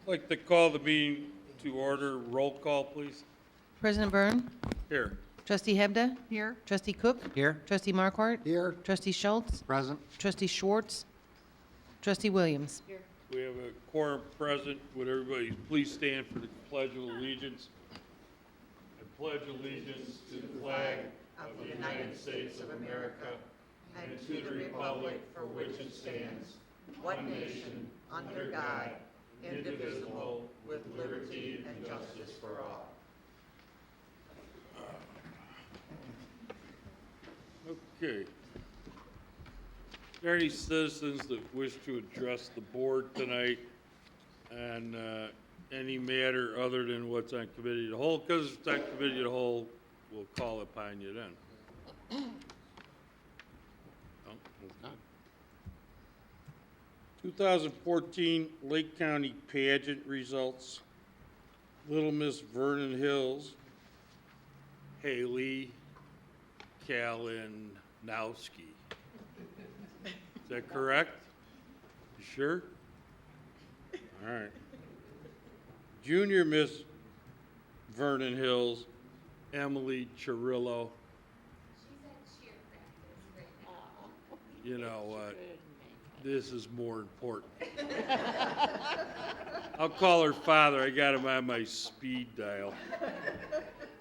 I'd like to call the meeting to order. Roll call, please. President Byrne, Here. Trustee Hebda, Here. Trustee Cook, Here. Trustee Markwart, Here. Trustee Schultz, Present. Trustee Schwartz, Trustee Williams. We have a quorum present. Would everybody please stand for the Pledge of Allegiance? I pledge allegiance to the flag of the United States of America and to the republic for which it stands, one nation, under God, indivisible, with liberty and justice for all. Okay. Are there any citizens that wish to address the board tonight on any matter other than what's on committee of the whole? Because it's on committee of the whole, we'll call upon you then. No? 2014 Lake County Pageant results. Little Miss Vernon Hills, Haley Kalinowski. Is that correct? You sure? All right. Junior Miss Vernon Hills, Emily Chirillo. You know what? This is more important. I'll call her father. I got him on my speed dial.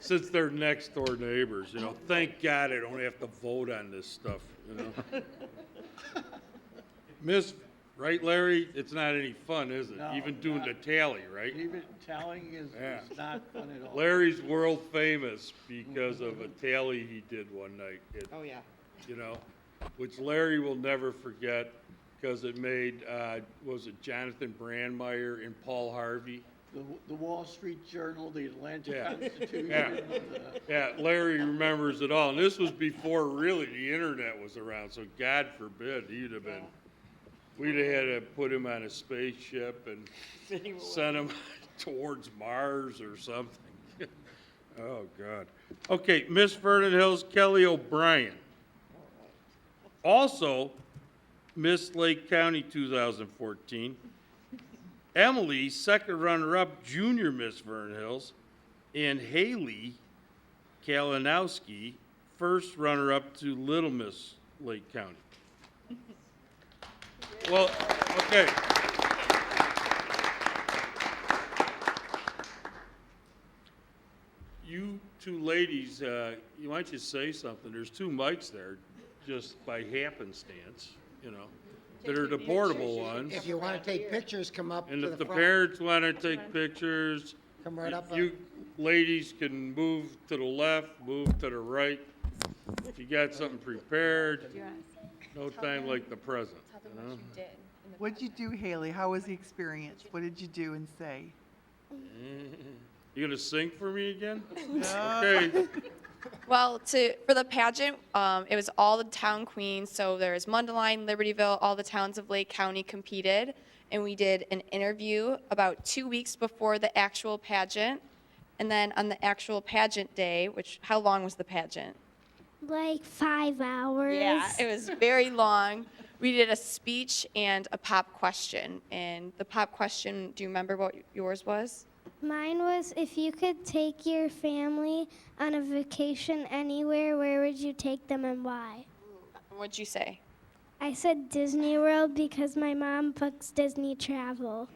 Since they're next door neighbors, you know. Thank God I don't have to vote on this stuff, you know. Miss, right, Larry? It's not any fun, is it? No, Even doing the tally, right? Even tallying is not fun at all. Larry's world famous because of a tally he did one night. Oh, yeah. You know, which Larry will never forget because it made, was it Jonathan Brandmeier and Paul Harvey? The Wall Street Journal, the Atlanta Yeah. Constitution. Yeah. Yeah, Larry remembers it all. And this was before really the internet was around, so God forbid he'd have been, we'd have had to put him on a spaceship and send him towards Mars or something. Oh, God. Okay, Miss Vernon Hills, Kelly O'Brien. Also, Miss Lake County 2014. Emily, second runner-up, Junior Miss Vernon Hills, and Haley Kalinowski, first runner-up to Little Miss Lake County. Well, okay. You two ladies, why don't you say something? There's two mics there, just by happenstance, you know. That are the portable ones. If you want to take pictures, come up to And the if the front. parents want to take pictures, Come right up. you ladies can move to the left, move to the right. If you got something prepared, no time like the present. You know? What'd you do, Haley? How was the experience? What did you do and say? You gonna sing for me again? No. Okay. Well, for the pageant, it was all the town queens. So there was Mundelein, Libertyville, all the towns of Lake County competed. And we did an interview about 2 weeks before the actual pageant. And then on the actual pageant day, how long was the pageant? Like 5 hours. Yeah, it was very long. We did a speech and a pop question. And the pop question, do you remember what yours was? Mine was, if you could take your family on a vacation anywhere, where would you take them and why? What'd you say? I said Disney World because my mom books Disney travel.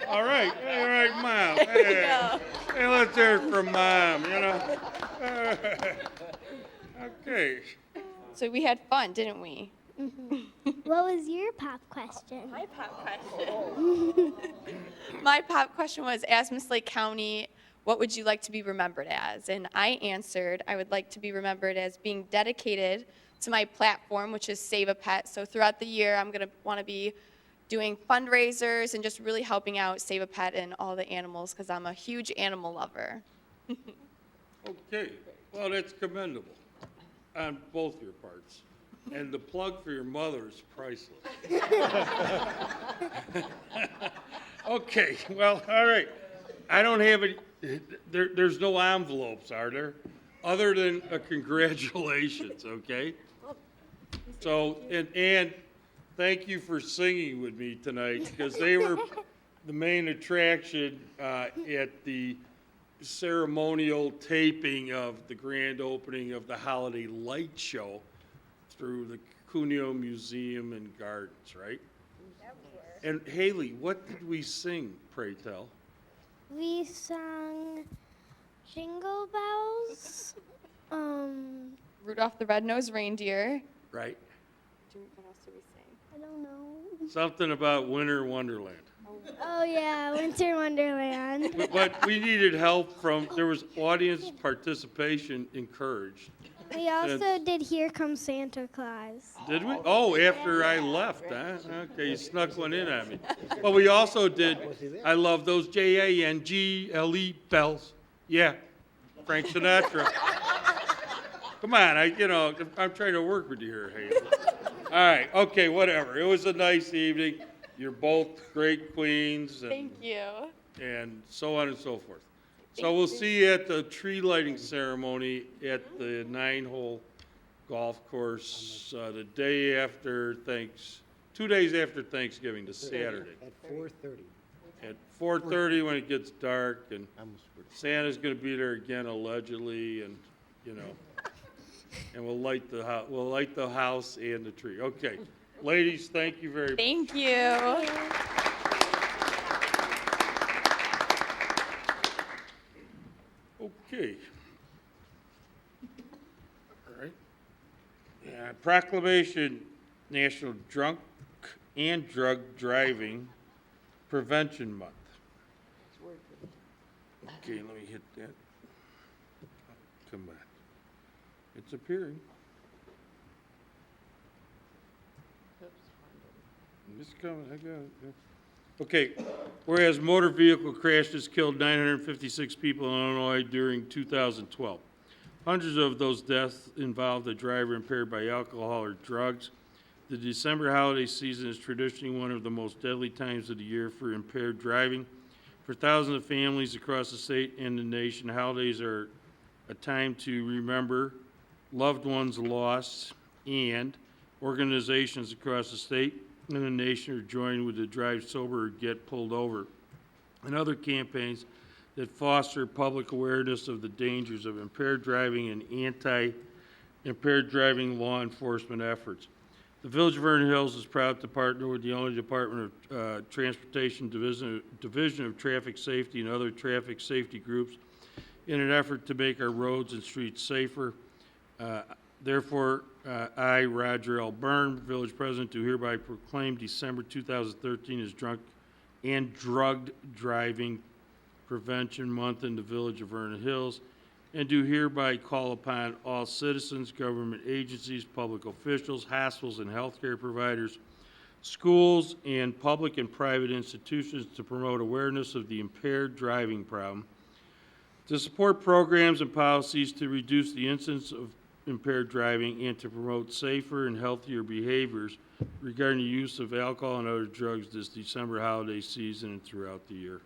All right, Mom. Hey, let's hear it from Mom, you know. Okay. So we had fun, didn't we? What was your pop question? My pop question. My pop question was, as Miss Lake County, what would you like to be remembered as? And I answered, I would like to be remembered as being dedicated to my platform, which is Save a Pet. So throughout the year, I'm going to want to be doing fundraisers and just really helping out Save a Pet and all the animals because I'm a huge animal lover. Okay, well, that's commendable on both your parts. And the plug for your mother is priceless. Okay, well, all right. I don't have any, there's no envelopes, are there? Other than a congratulations, okay? So, and thank you for singing with me tonight, because they were the main attraction at the ceremonial taping of the grand opening of the Holiday Light Show through the Cuneo Museum and Gardens, right? And Haley, what did we sing, pray tell? We sang Jingle Bells. Rudolph the Red-Nosed Reindeer. Right? What else did we sing? I don't know. Something about Winter Wonderland. Oh yeah, Winter Wonderland. But we needed help from, there was audience participation encouraged. We also did Here Comes Santa Claus. Did we? Oh, after I left, huh? Okay, you snuck one in on me. But we also did, I love those Jangle bells. Yeah, Frank Sinatra. Come on, I'm trying to work with you here, Haley. All right, okay, whatever. It was a nice evening. You're both great queens Thank you. and so on and so forth. So we'll see you at the tree lighting ceremony at the 9-hole golf course the day after 2 days after Thanksgiving, to Saturday. At 4:30. At 4:30 when it gets dark, and Santa's gonna be there again allegedly, and, and we'll light the house and the tree. Okay. Ladies, thank you very much. Thank you. Okay. All right. Proclamation National Drunk and Drug Driving Prevention Month. Okay, let me hit that. Come on. It's appearing. It's coming, I got it. Yeah. Okay, whereas motor vehicle crashes killed 956 people in Illinois during 2012. Hundreds of those deaths involved a driver impaired by alcohol or drugs. The December holiday season is traditionally one of the most deadly times of the year for impaired driving. For thousands of families across the state and the nation, holidays are a time to remember loved ones lost, and organizations across the state and the nation are joined with the Drive Sober or Get Pulled Over and other campaigns that foster public awareness of the dangers of impaired driving and anti-impaired driving law enforcement efforts. The Village of Vernon Hills is proud to partner with the Illinois Department of Transportation Division of Traffic Safety and other traffic safety groups in an effort to make our roads and streets safer. Therefore, I, Roger L. Byrne, Village President, do hereby proclaim December 2013 as Drunk and Drugged Driving Prevention Month in the Village of Vernon Hills, and do hereby call upon all citizens, government agencies, public officials, hospitals and healthcare providers, schools, and public and private institutions to promote awareness of the impaired driving problem, to support programs and policies to reduce the incidence of impaired driving, and to promote safer and healthier behaviors regarding the use of alcohol and other drugs this December holiday season and throughout the year.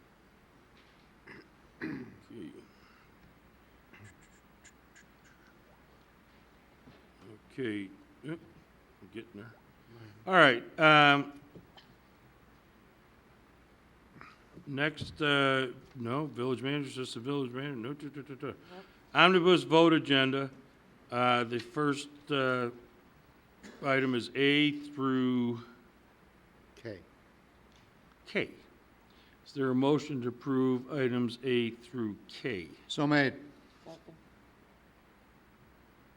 Okay, yep, I'm getting there. All right, next, no, village manager, just the village manager, no, Omnibus vote agenda. The first item is A through Okay. K. Is there a motion to approve items A through K? So made.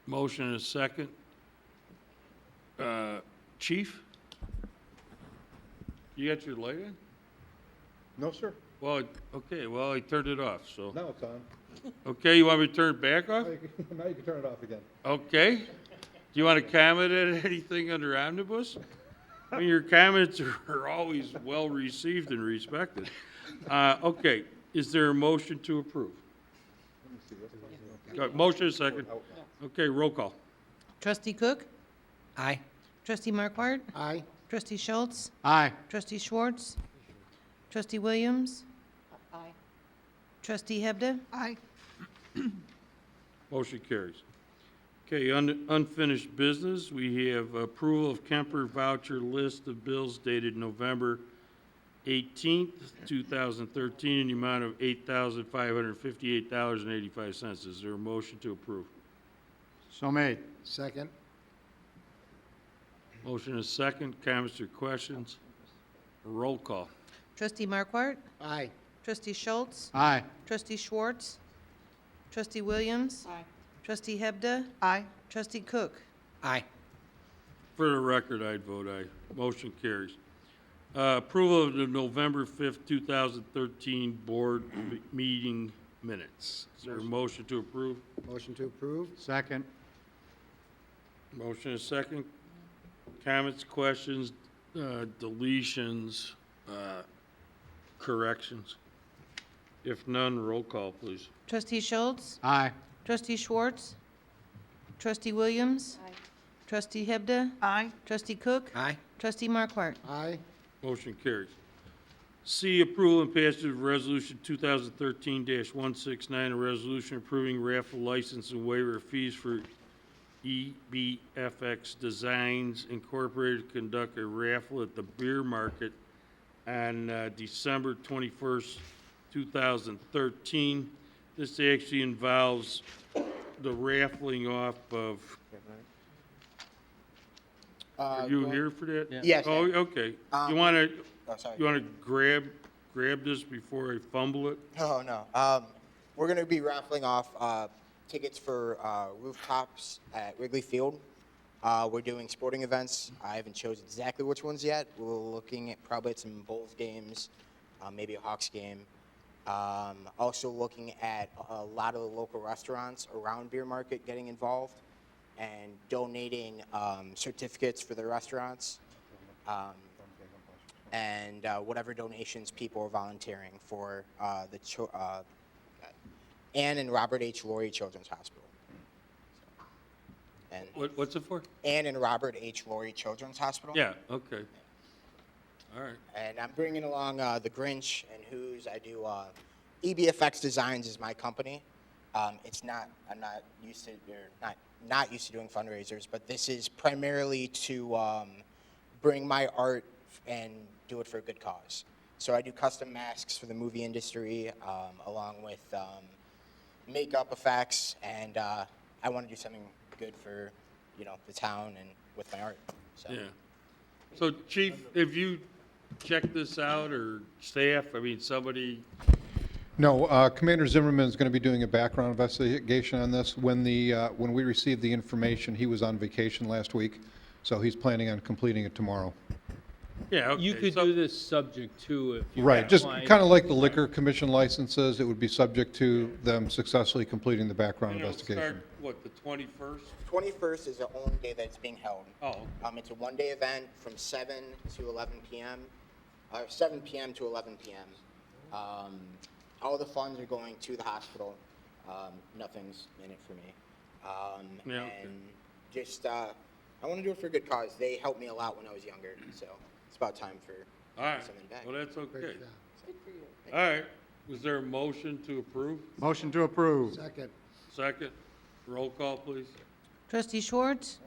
Motion and a second. Chief? You got your light in? No, sir. Well, okay, well, I turned it off, so. Now it's on. Okay, you want me to turn it back off? Now you can turn it off again. Okay. Do you want to comment at anything under omnibus? I mean, your comments are always well received and respected. Okay, is there a motion to approve? Motion is second. Okay, roll call. Trustee Cook? Aye. Trustee Markwart? Aye. Trustee Schultz? Aye. Trustee Schwartz? Trustee Williams? Aye. Trustee Hebda? Aye. Motion carries. Okay, unfinished business. We have approval of Kemper voucher list of bills dated November 18th, 2013, in the amount of $8,558.85. Is there a motion to approve? So made. Second. Motion is second. Comments or questions? Roll call. Trustee Markwart? Aye. Trustee Schultz? Aye. Trustee Schwartz? Trustee Williams? Trustee Hebda? Aye. Trustee Cook? Aye. For the record, I'd vote aye. Motion carries. Approval of the November 5th, 2013 board meeting minutes. Is there a motion to approve? Motion to approve? Second. Motion is second. Comments, questions, deletions, corrections? If none, roll call, please. Trustee Schultz? Aye. Trustee Schwartz? Trustee Williams? Trustee Hebda? Aye. Trustee Cook? Aye. Trustee Markwart? Aye. Motion carries. C, approval and passage of Resolution 2013-169, a resolution approving raffle license and waiver of fees for EBFX Designs Incorporated to conduct a raffle at the beer market on December 21st, 2013. This actually involves the raffling off of, are you here for that? Yes. Oh, okay. You Oh, want sorry. to grab this before I fumble it? Oh, no. We're going to be raffling off tickets for rooftops at Wrigley Field. We're doing sporting events. I haven't chosen exactly which ones yet. We're looking at probably at some Bulls games, maybe a Hawks game. Also looking at a lot of the local restaurants around Beer Market getting involved and donating certificates for the restaurants. And whatever donations people are volunteering for the Ann and Robert H. Laurie Children's Hospital. And What's it for? Ann and Robert H. Laurie Children's Hospital. Yeah, okay. All right. And I'm bringing along the Grinch and Who's. I do EBFX Designs is my company. I'm not used to not used to doing fundraisers, but this is primarily to bring my art and do it for a good cause. So I do custom masks for the movie industry, along with makeup effects, and I want to do something good for, the town and with my art. So. Yeah. So, Chief, have you checked this out, or staff? I mean, somebody. No, Commander Zimmerman is going to be doing a background investigation on this. When we received the information, he was on vacation last week, so he's planning on completing it tomorrow. Yeah, okay. You could do this subject to if you. Right, just find- kind of like the liquor commission licenses, it would be subject to them successfully completing the background And it'll investigation. start, what, the 21st? 21st is the only day that it's being held. Oh, It's a one-day event from 7 to 11 p.m., or 7 p.m. to 11 p.m. All the funds are going to the hospital. Nothing's in it for me. Yeah, okay. And just, I want to do it for a good cause. They helped me a lot when I was younger, so it's about time for all right. something back. Well, that's okay. Great job. All right. Was there a motion to approve? Motion to approve. Second. Second. Roll call, please. Trustee Schwartz?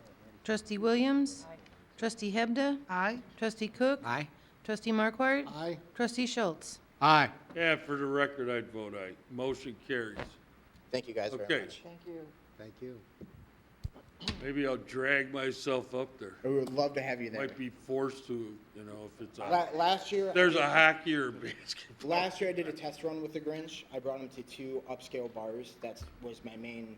Trustee Williams? Trustee Hebda? Aye. Trustee Cook? Aye. Trustee Markwart? Aye. Trustee Schultz? Aye. Yeah, for the record, I'd vote aye. Motion carries. Thank you guys very Okay. much. Thank you. Maybe I'll drag myself up there. I would love to have you there. Might be forced to, if it's Last year, there's a hockey or a basketball. Last year I did a test run with the Grinch. I brought him to 2 upscale bars. That was my main.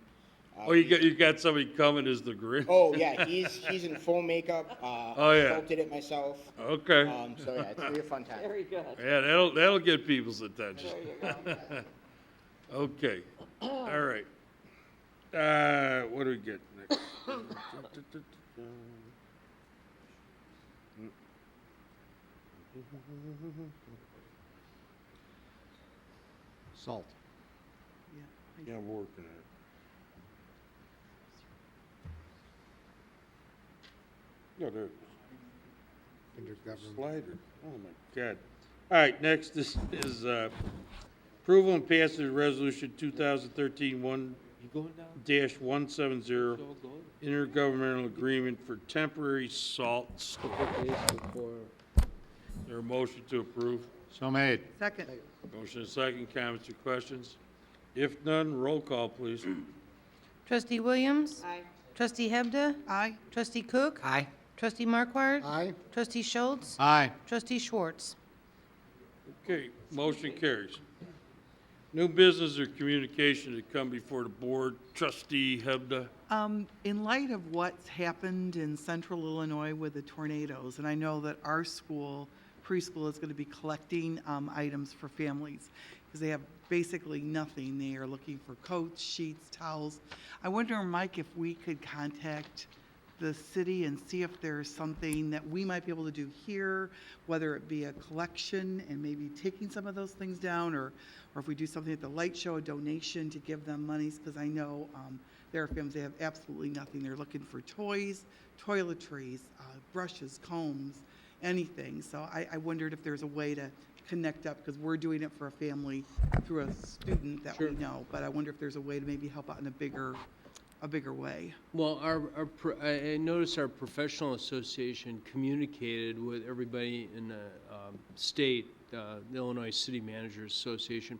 Oh, you got somebody coming as the Grinch? Oh yeah, he's in full makeup. Oh, yeah. Sculpted it myself. Okay. So yeah, it's gonna be a fun time. Yeah, that'll get people's attention. Okay. All right. What do we get next? Salt. Yeah, I'm working on it. Yeah, there it is. Intergovernmental. Slider. Oh, my God. All right, next is approval and passage of resolution 2013-1-170, intergovernmental agreement for temporary salt Is there a motion to approve? So made. Second. Motion and second, comments or questions? If none, roll call, please. Trustee Williams? Aye. Trustee Hebda? Aye. Trustee Cook? Aye. Trustee Markwart? Aye. Trustee Schultz? Aye. Trustee Schwartz? Okay, motion carries. New business or communication to come before the board. Trustee Hebda. In light of what's happened in central Illinois with the tornadoes, and I know that our school, preschool, is going to be collecting items for families because they have basically nothing. They are looking for coats, sheets, towels. I wonder, Mike, if we could contact the city and see if there's something that we might be able to do here, whether it be a collection and maybe taking some of those things down, or if we do something at the light show, a donation to give them monies, because I know there are families, they have absolutely nothing. They're looking for toys, toiletries, brushes, combs, anything. So I wondered if there's a way to connect up, because we're doing it for a family through a student that we know, but I wonder if there's a way to maybe help out in a bigger way. Well, I noticed our professional association communicated with everybody in the state, the Illinois City Managers Association,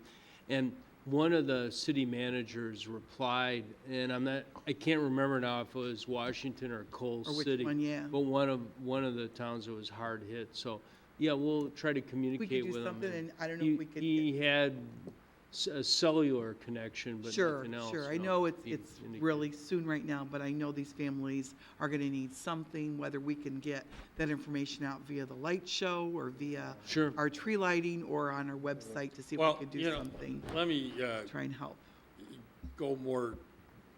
and one of the city managers replied, and I can't remember now if it was Washington or Coal Or which City. one, yeah. But one of the towns that was hard hit. So, yeah, we'll try to communicate do with him. something, and I don't know if we could He had a cellular connection, but Sure, nothing else. sure. I so know he it's indicated. really soon right now, but I know these families are going to need something, whether we can get that information out via the light show or via Sure. our tree lighting or on our website to see if Well, we could you do know, something, let me try and help. go more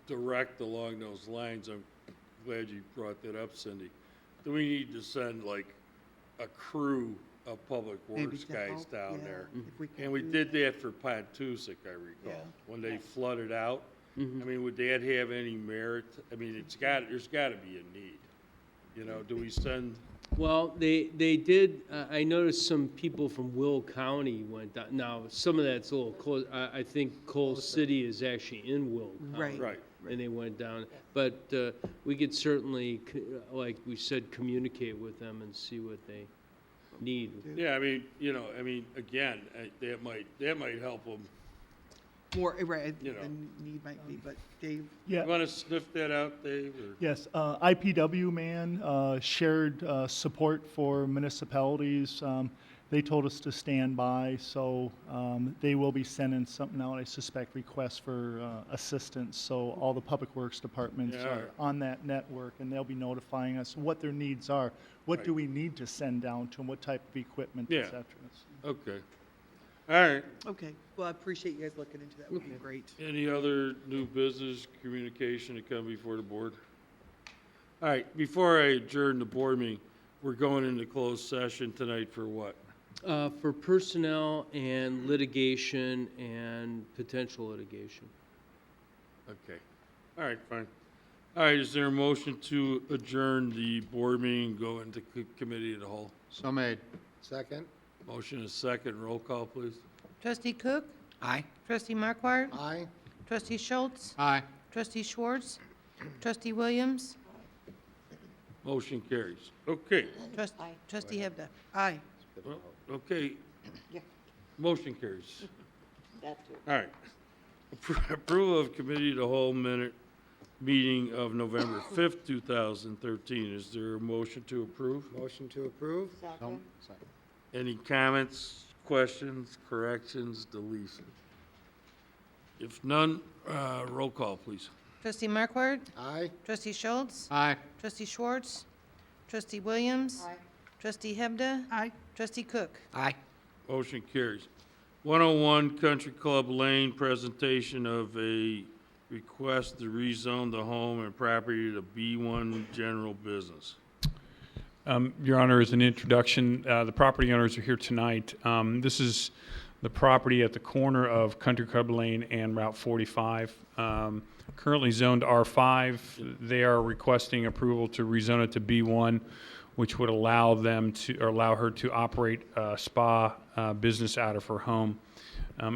direct along those lines. I'm glad you brought that up, Cindy. Do we need to send like a crew of public Maybe works to guys help, down yeah, there? if we could And we do did that. that for Pontusic, I recall, Yeah. when they flooded out. I mean, would that have any merit? I mean, there's got to be a need. You know, do we send, Well, they did, I noticed some people from Will County went down. Now, some of that's a little close. I think Coal City is actually in Will County. Right. right? And they went down. But we could certainly, like we said, communicate with them and see what they need. Yeah, I mean, you know, again, that might help them. More, right, You know. the need might be, but Dave, You Yeah, want to sniff that out, Dave? Or? yes, IPW man shared support for municipalities. They told us to stand by, so they will be sending something out, I suspect, requests for assistance. So all the public works departments Yeah, all are right. on that network, and they'll be notifying us what their needs are. What do Right. we need to send down to them, what type of equipment, Yeah. et cetera. Okay. All right. okay. Well, I appreciate you guys looking into that. Would be great. Any other new business communication to come before the board? All right, before I adjourn the board meeting, we're going into closed session tonight for what? For personnel and litigation and potential litigation. Okay. All right, fine. All right, is there a motion to adjourn the board meeting and go into committee of the whole? So made. Second. Motion is second. Roll call, please. Trustee Cook? Aye. Trustee Markwart? Aye. Trustee Schultz? Aye. Trustee Schwartz? Trustee Williams? Motion carries. Okay. Trustee Hebda? Aye. Well, okay. Yeah. Motion carries. All right. Approval of committee of the whole minute meeting of November 5th, 2013. Is there a motion to approve? Motion to approve? So- second. Any comments, questions, corrections, deletions? If none, roll call, please. Trustee Markwart? Aye. Trustee Schultz? Aye. Trustee Schwartz? Trustee Williams? Trustee Hebda? Aye. Trustee Cook? Aye. Motion carries. 101 Country Club Lane, presentation of a request to rezone the home and property to B1 general business. Your Honor, as an introduction, the property owners are here tonight. This is the property at the corner of Country Club Lane and Route 45. Currently zoned R5. They are requesting approval to rezone it to B1, which would allow them to, or allow her to operate a spa business out of her home.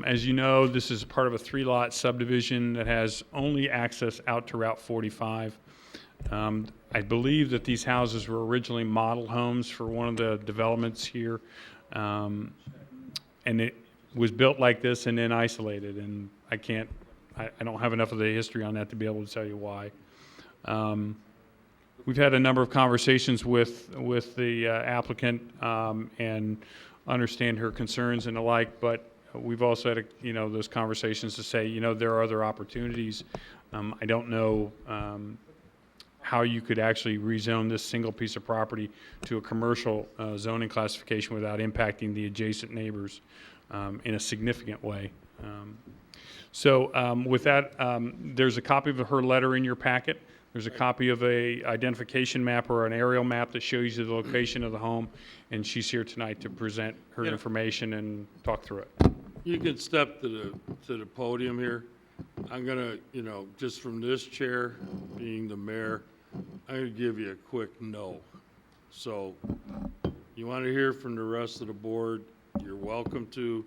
As you know, this is part of a 3-lot subdivision that has only access out to Route 45. I believe that these houses were originally model homes for one of the developments here. And it was built like this and then isolated, and I don't have enough of the history on that to be able to tell you why. We've had a number of conversations with the applicant and understand her concerns and the like, but we've also had, those conversations to say, there are other opportunities. I don't know how you could actually rezone this single piece of property to a commercial zoning classification without impacting the adjacent neighbors in a significant way. With that, there's a copy of her letter in your packet. There's a copy of a identification map or an aerial map that shows you the location of the home, and she's here tonight to present her information and talk through it. You can step to the podium here. I'm gonna, just from this chair, being the mayor, I'm gonna give you a quick no. So, you want to hear from the rest of the board, you're welcome to.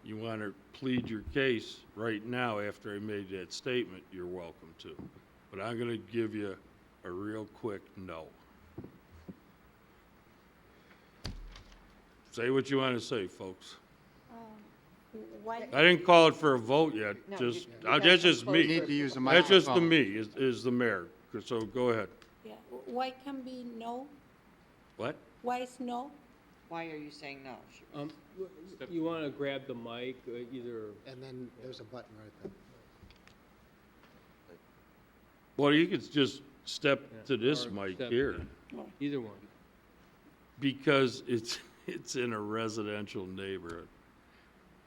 You want to plead your case right now after I made that statement, you're welcome to. But I'm gonna give you a real quick no. Say what you want to say, folks. Why? I didn't call it for a vote yet, No, just, you that's just You me. need to use the That's just the microphone. me, is the mayor, so go ahead. Yeah. Why can be no? What? Why is no? Why are you saying no? You want to grab the mic, either, And then there's a button right there. Well, you could just step to this or mic step- here, either one. because it's in a residential neighborhood.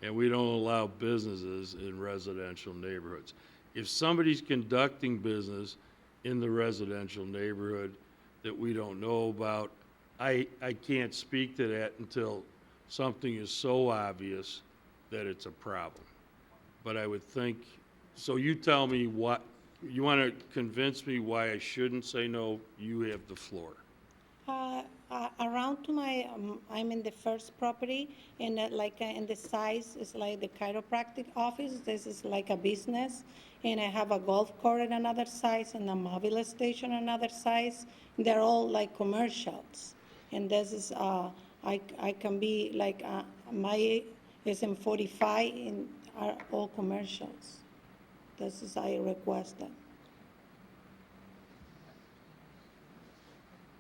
And we don't allow businesses in residential neighborhoods. If somebody's conducting business in the residential neighborhood that we don't know about, I can't speak to that until something is so obvious that it's a problem. But I would think, so you tell me what, you want to convince me why I shouldn't say no, you have the floor. Around to my, I'm in the first property, and in the size is like the chiropractic office. This is like a business, and I have a golf court at another size and a mobile station another size. They're all like commercials, and this is I can be like my is in 45 and are all commercials. This is I requested.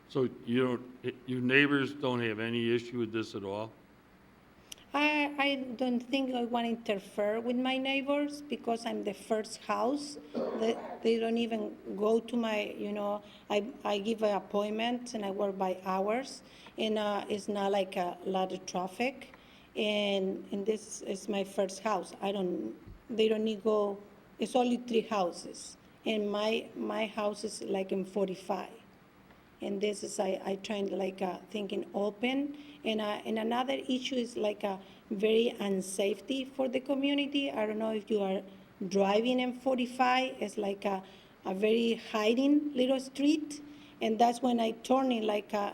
So your neighbors don't have any issue with this at all? I don't think I want to interfere with my neighbors because I'm the first house. They don't even go to my, I give an appointment and I work by hours. And it's not like a lot of traffic. And this is my first house. They don't need go, it's only 3 houses. And my house is like in 45. And this is, I trying to thinking open. And another issue is like a very unsafety for the community. I don't know if you are driving in 45, it's like a very hiding little street. And that's when I turn in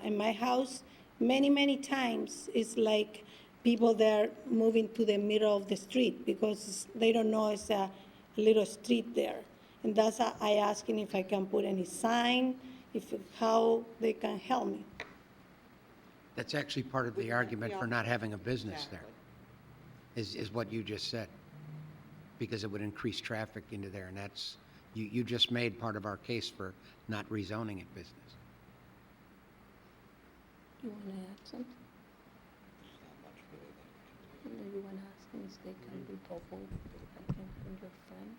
in my house, many times, it's like people there moving to the middle of the street because they don't know it's a little street there. And that's I asking if I can put any sign, how they can help me. That's actually part of the argument for not having a business there, is what you just said. Because it would increase traffic into there, and that's, you just made part of our case for not rezoning it business. You want to add something? Maybe want to ask them if they can do double, I can bring your friend.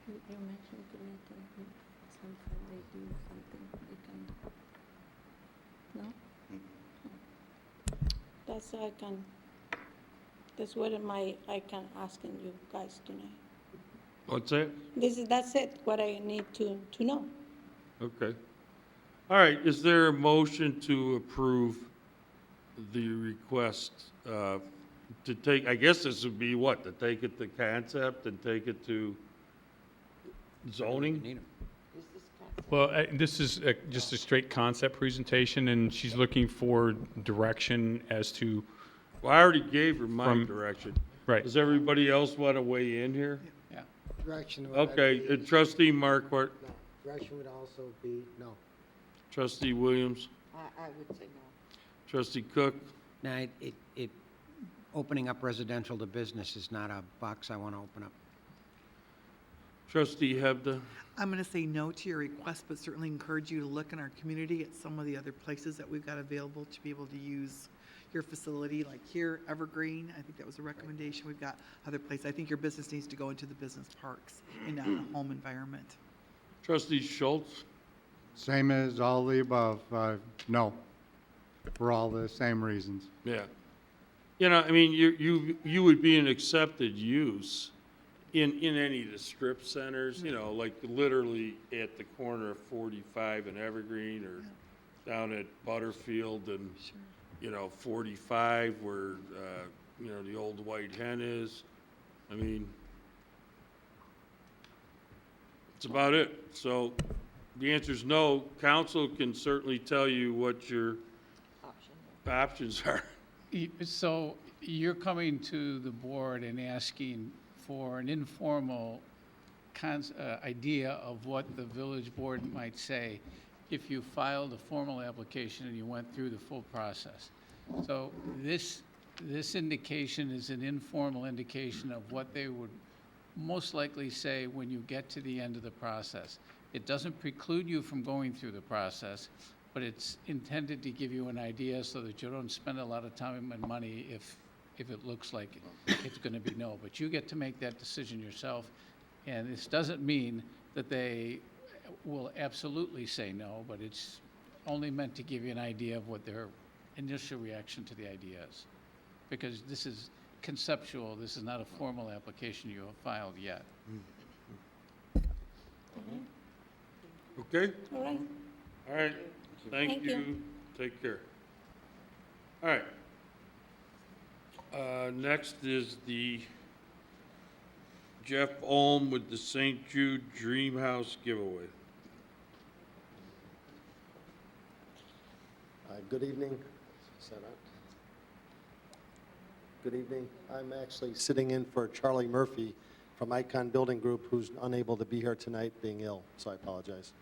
You mentioned to me that sometimes they do something, they can, no? That's what I can asking you guys tonight. What's that? That's it, what I need to know. Okay. All right, is there a motion to approve the request to take, I guess this would be what, to take it to concept and take it to zoning? Well, this is just a straight concept presentation, and she's looking for direction as to. Well, I already gave her my From- direction. Right. Does everybody else want to weigh in here? Yeah. Direction would. Okay, trustee Markwart, No. Direction would also be no. trustee Williams, I would say no. trustee Cook, Now, opening up residential to business is not a box I want to open up. trustee Hebda, I'm going to say no to your request, but certainly encourage you to look in our community at some of the other places that we've got available to be able to use your facility, like here, Evergreen. I think that was a recommendation. We've got other places. I think your business needs to go into the business parks and not a home environment. trustee Schultz, Same as all the above. No, for all the same reasons. yeah. You know, I mean, you would be an accepted use in any of the strip centers, you know, like literally at the corner of 45 and Evergreen, or down at Butterfield and, you know, 45 where, you know, the old White Hen is. I mean, that's about it. So the answer is no. Council can certainly tell you what your options are. So you're coming to the board and asking for an informal idea of what the village board might say if you filed a formal application and you went through the full process. So this indication is an informal indication of what they would most likely say when you get to the end of the process. It doesn't preclude you from going through the process, but it's intended to give you an idea so that you don't spend a lot of time and money if it looks like it's going to be no. But you get to make that decision yourself, and this doesn't mean that they will absolutely say no, but it's only meant to give you an idea of what their initial reaction to the idea is. Because this is conceptual, this is not a formal application you have filed yet. Okay? All right. All right. Thank Thank you. you. Take care. All right. Next is the Jeff Ulm with the St. Jude Dream House giveaway. Good evening. Set up. Good evening. I'm actually sitting in for Charlie Murphy from Icon Building Group, who's unable to be here tonight, being ill, so I apologize.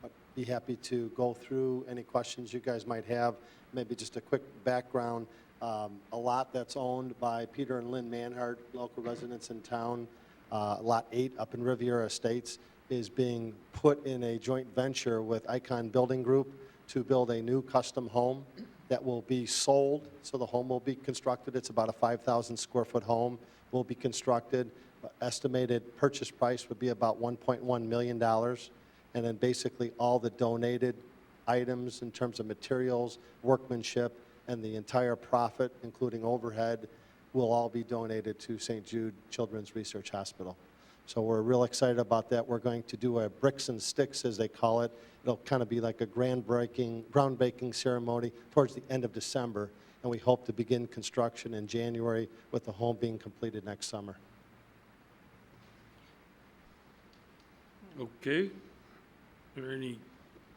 I'd be happy to go through any questions you guys might have. Maybe just a quick background. A lot that's owned by Peter and Lynn Manhart, local residents in town, Lot 8 up in Riviera Estates, is being put in a joint venture with Icon Building Group to build a new custom home that will be sold. So the home will be constructed. It's about a 5,000 square foot home, will be constructed. Estimated purchase price would be about $1.1 million. And then basically all the donated items in terms of materials, workmanship, and the entire profit, including overhead, will all be donated to St. Jude Children's Research Hospital. So we're real excited about that. We're going to do a bricks and sticks, as they call it. It'll kind of be like a groundbreaking ceremony towards the end of December, and we hope to begin construction in January with the home being completed next summer. Okay. Are there any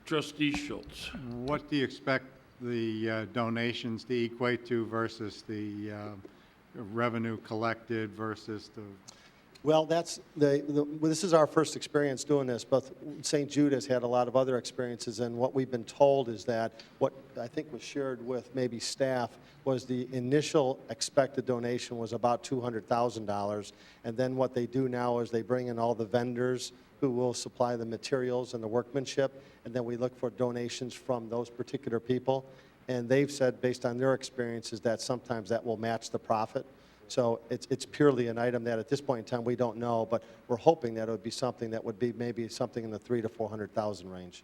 trustee Schultz? What do you expect the donations to equate to versus the revenue collected versus the? Well, that's this is our first experience doing this, but St. Jude has had a lot of other experiences, and what we've been told is that what I think was shared with maybe staff was the initial expected donation was about $200,000, and then what they do now is they bring in all the vendors who will supply the materials and the workmanship, and then we look for donations from those particular people, and they've said, based on their experiences, that sometimes that will match the profit. So it's purely an item that at this point in time we don't know, but we're hoping that it would be something that would be maybe something in the $300,000 to $400,000 range.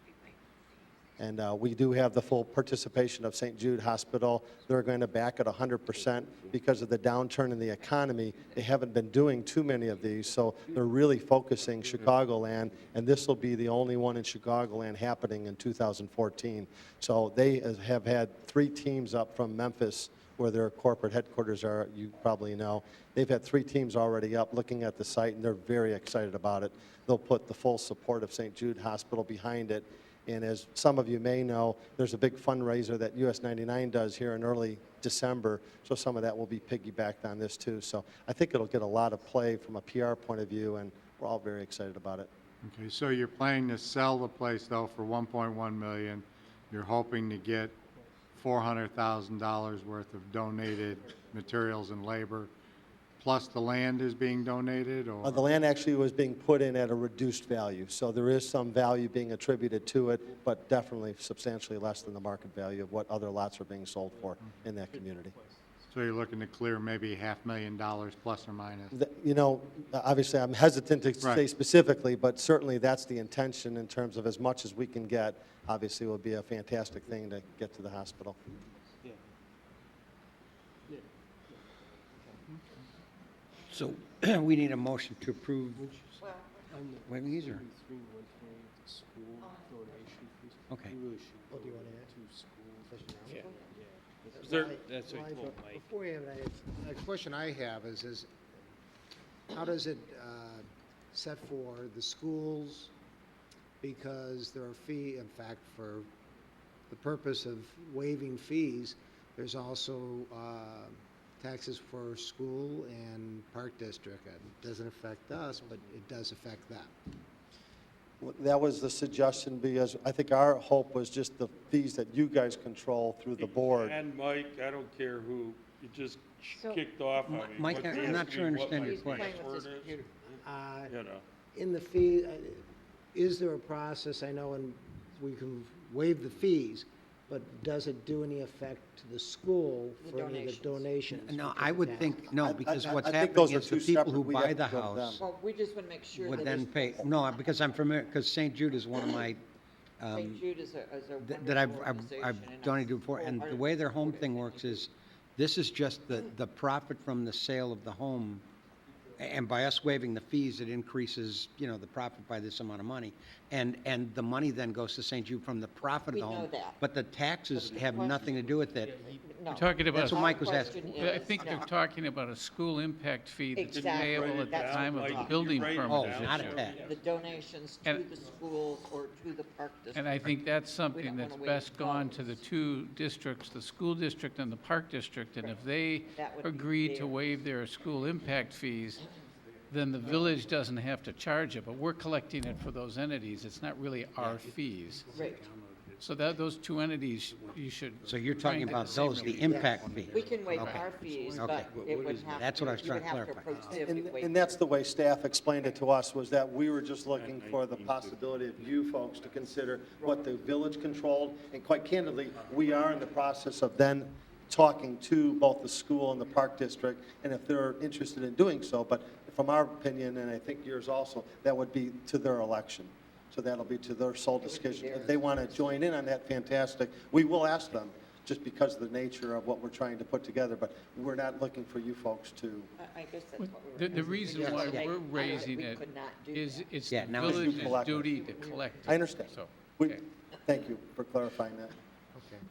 And we do have the full participation of St. Jude Hospital. They're going to back it 100% because of the downturn in the economy. They haven't been doing too many of these, so they're really focusing Chicagoland, and this will be the only one in Chicagoland happening in 2014. So they have had 3 teams up from Memphis, where their corporate headquarters are, you probably know. They've had 3 teams already up looking at the site, and they're very excited about it. They'll put the full support of St. Jude Hospital behind it. And as some of you may know, there's a big fundraiser that US 99 does here in early December, so some of that will be piggybacked on this too. So I think it'll get a lot of play from a PR point of view, and we're all very excited about it. Okay, so you're planning to sell the place though for 1.1 million. You're hoping to get $400,000 worth of donated materials and labor, plus the land is being donated, or? The land actually was being put in at a reduced value, so there is some value being attributed to it, but definitely substantially less than the market value of what other lots are being sold for in that community. So you're looking to clear maybe $500,000 plus or minus? You know, obviously, I'm hesitant to say Right. specifically, but certainly that's the intention in terms of as much as we can get. Obviously, it would be a fantastic thing to get to the hospital. So we need a motion to approve waiving or? Okay. Is there, That's what he told Mike. Before we have that, a question I have is how does it set for the schools? Because there are in fact, for the purpose of waiving fees, there's also taxes for school and park district. It doesn't affect us, but it does affect them. That was the suggestion, because I think our hope was just the fees that you guys control through the board. and Mike, I don't care who, you just kicked off on me. Mike, What- I'm not ask sure I me what understand my your question. password is, You know. In the fee, is there a process, I know, and we can waive the fees, but does it do any effect to the school for any of the donations? No, because I of would that? think, no, because I what's think those happening are is the two people who separate. We'd buy have the to go to them. house Well, we just want to make sure would that then it's- pay, no, because I'm familiar, because St. Jude is one of my, St. Jude is a that I've wonderful organization, and donated before, and the way their home thing works is, this is just the profit from the sale of the home, and by us waiving the fees, it increases, you know, the profit by this amount of money, and the money then goes to St. Jude from the profit of We the know home. that. But the taxes But the have nothing to do with it. No. You're talking about, That's what Mike was asking. Our question I think they're no. talking about a school impact fee that's Exactly. payable at the That's time what of we're the talking building about. permit Oh, is not a issued. tax. The donations to And- the schools or to the park district. And I think that's We something don't that's wanna best waive gone to the those. two districts, the school district and the park district. And if they That would be agree to fair. waive their school impact fees, then the village doesn't have to charge it, but we're collecting it for those entities. It's not really our fees. Right. So that, those two entities, you should. So you're try talking and get about the same those, the relief. impact fee. We can waive Okay. our fees, Okay. but it would have. That's what I was you would trying to have clarify. approach the if we waived And that's the way staff explained it to us, was that we were just looking for the possibility of you folks to consider what the village controlled. And quite candidly, we are in the process of then talking to both the school and the park district, and if they're interested in doing so. But from our opinion, and I think yours also, that would be to their election. So that'll be to their sole discretion. If they want to join in on that, fantastic. We will ask them, just because of the nature of what we're trying to put together, but we're not looking for you folks to. I guess that's what we were. The reason why asking. we're I- raising we it could not do is, that. it's Yeah, the now it's village's collective. duty to collect it. I understand. So, We, okay. thank you for clarifying that. Okay.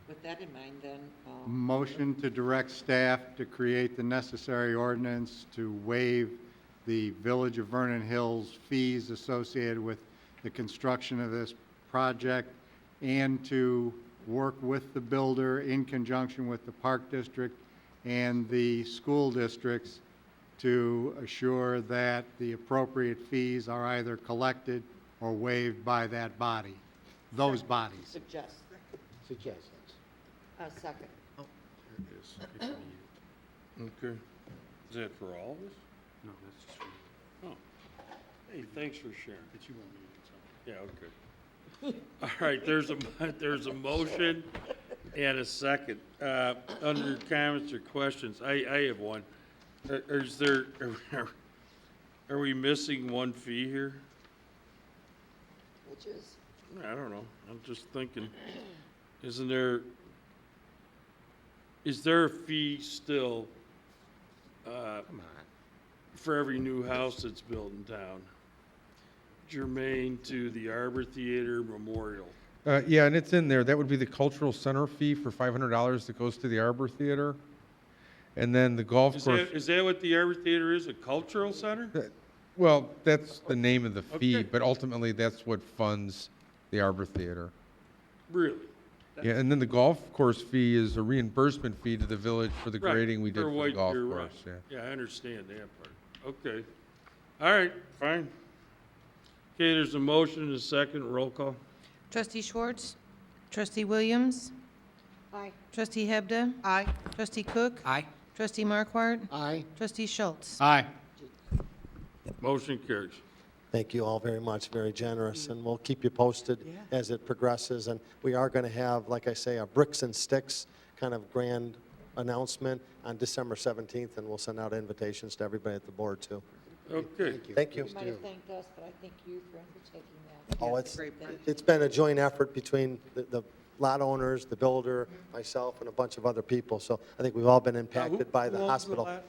With that in mind, then, Motion to direct staff to create the necessary ordinance to waive the Village of Vernon Hills fees associated with the construction of this project, and to work with the builder in conjunction with the Park District and the school districts to assure that the appropriate fees are either collected or waived by that body, those bodies. suggest, Suggestions. second. Okay. Is that for all of us? No, that's just for you. Oh. Hey, thanks for sharing. But you want me to. Yeah, okay. All right, there's a motion and a second. Under comments or questions, I have one. Is there, are we missing one fee here? Which is, I don't know. I'm just thinking, is there a fee still, for every new house that's built in town, germane to the Arbor Theater Memorial? Yeah, and it's in there. That would be the cultural center fee for $500 that goes to the Arbor Theater. And then the golf course. Is that what the Arbor Theater is, a cultural center? Well, that's the name of the fee, Okay. but ultimately that's what funds the Arbor Theater. Really? Yeah, and then the golf course fee is a reimbursement fee to the village for the Right, grading we did for the what golf you're course. right. Yeah. Yeah, I understand that part. Okay. All right, fine. Okay, there's a motion and a second. Roll call. Trustee Schwartz, Trustee Williams, Aye. Trustee Hebda, Aye. Trustee Cook, Aye. Trustee Markwart, Aye. Trustee Schultz. Aye. Motion carries. Thank you all very much, very generous, and we'll keep you posted as it progresses. And we are going to have, like I say, a bricks and sticks kind of grand announcement on December 17th, and we'll send out invitations to everybody at the board, too. Okay. Thank you. You might have thanked us, but I thank you for undertaking that. Oh, Thank it's been a joint effort between the lot owners, the builder, myself, and a bunch of other people. So I think we've all been impacted by the who owns the hospital. lot?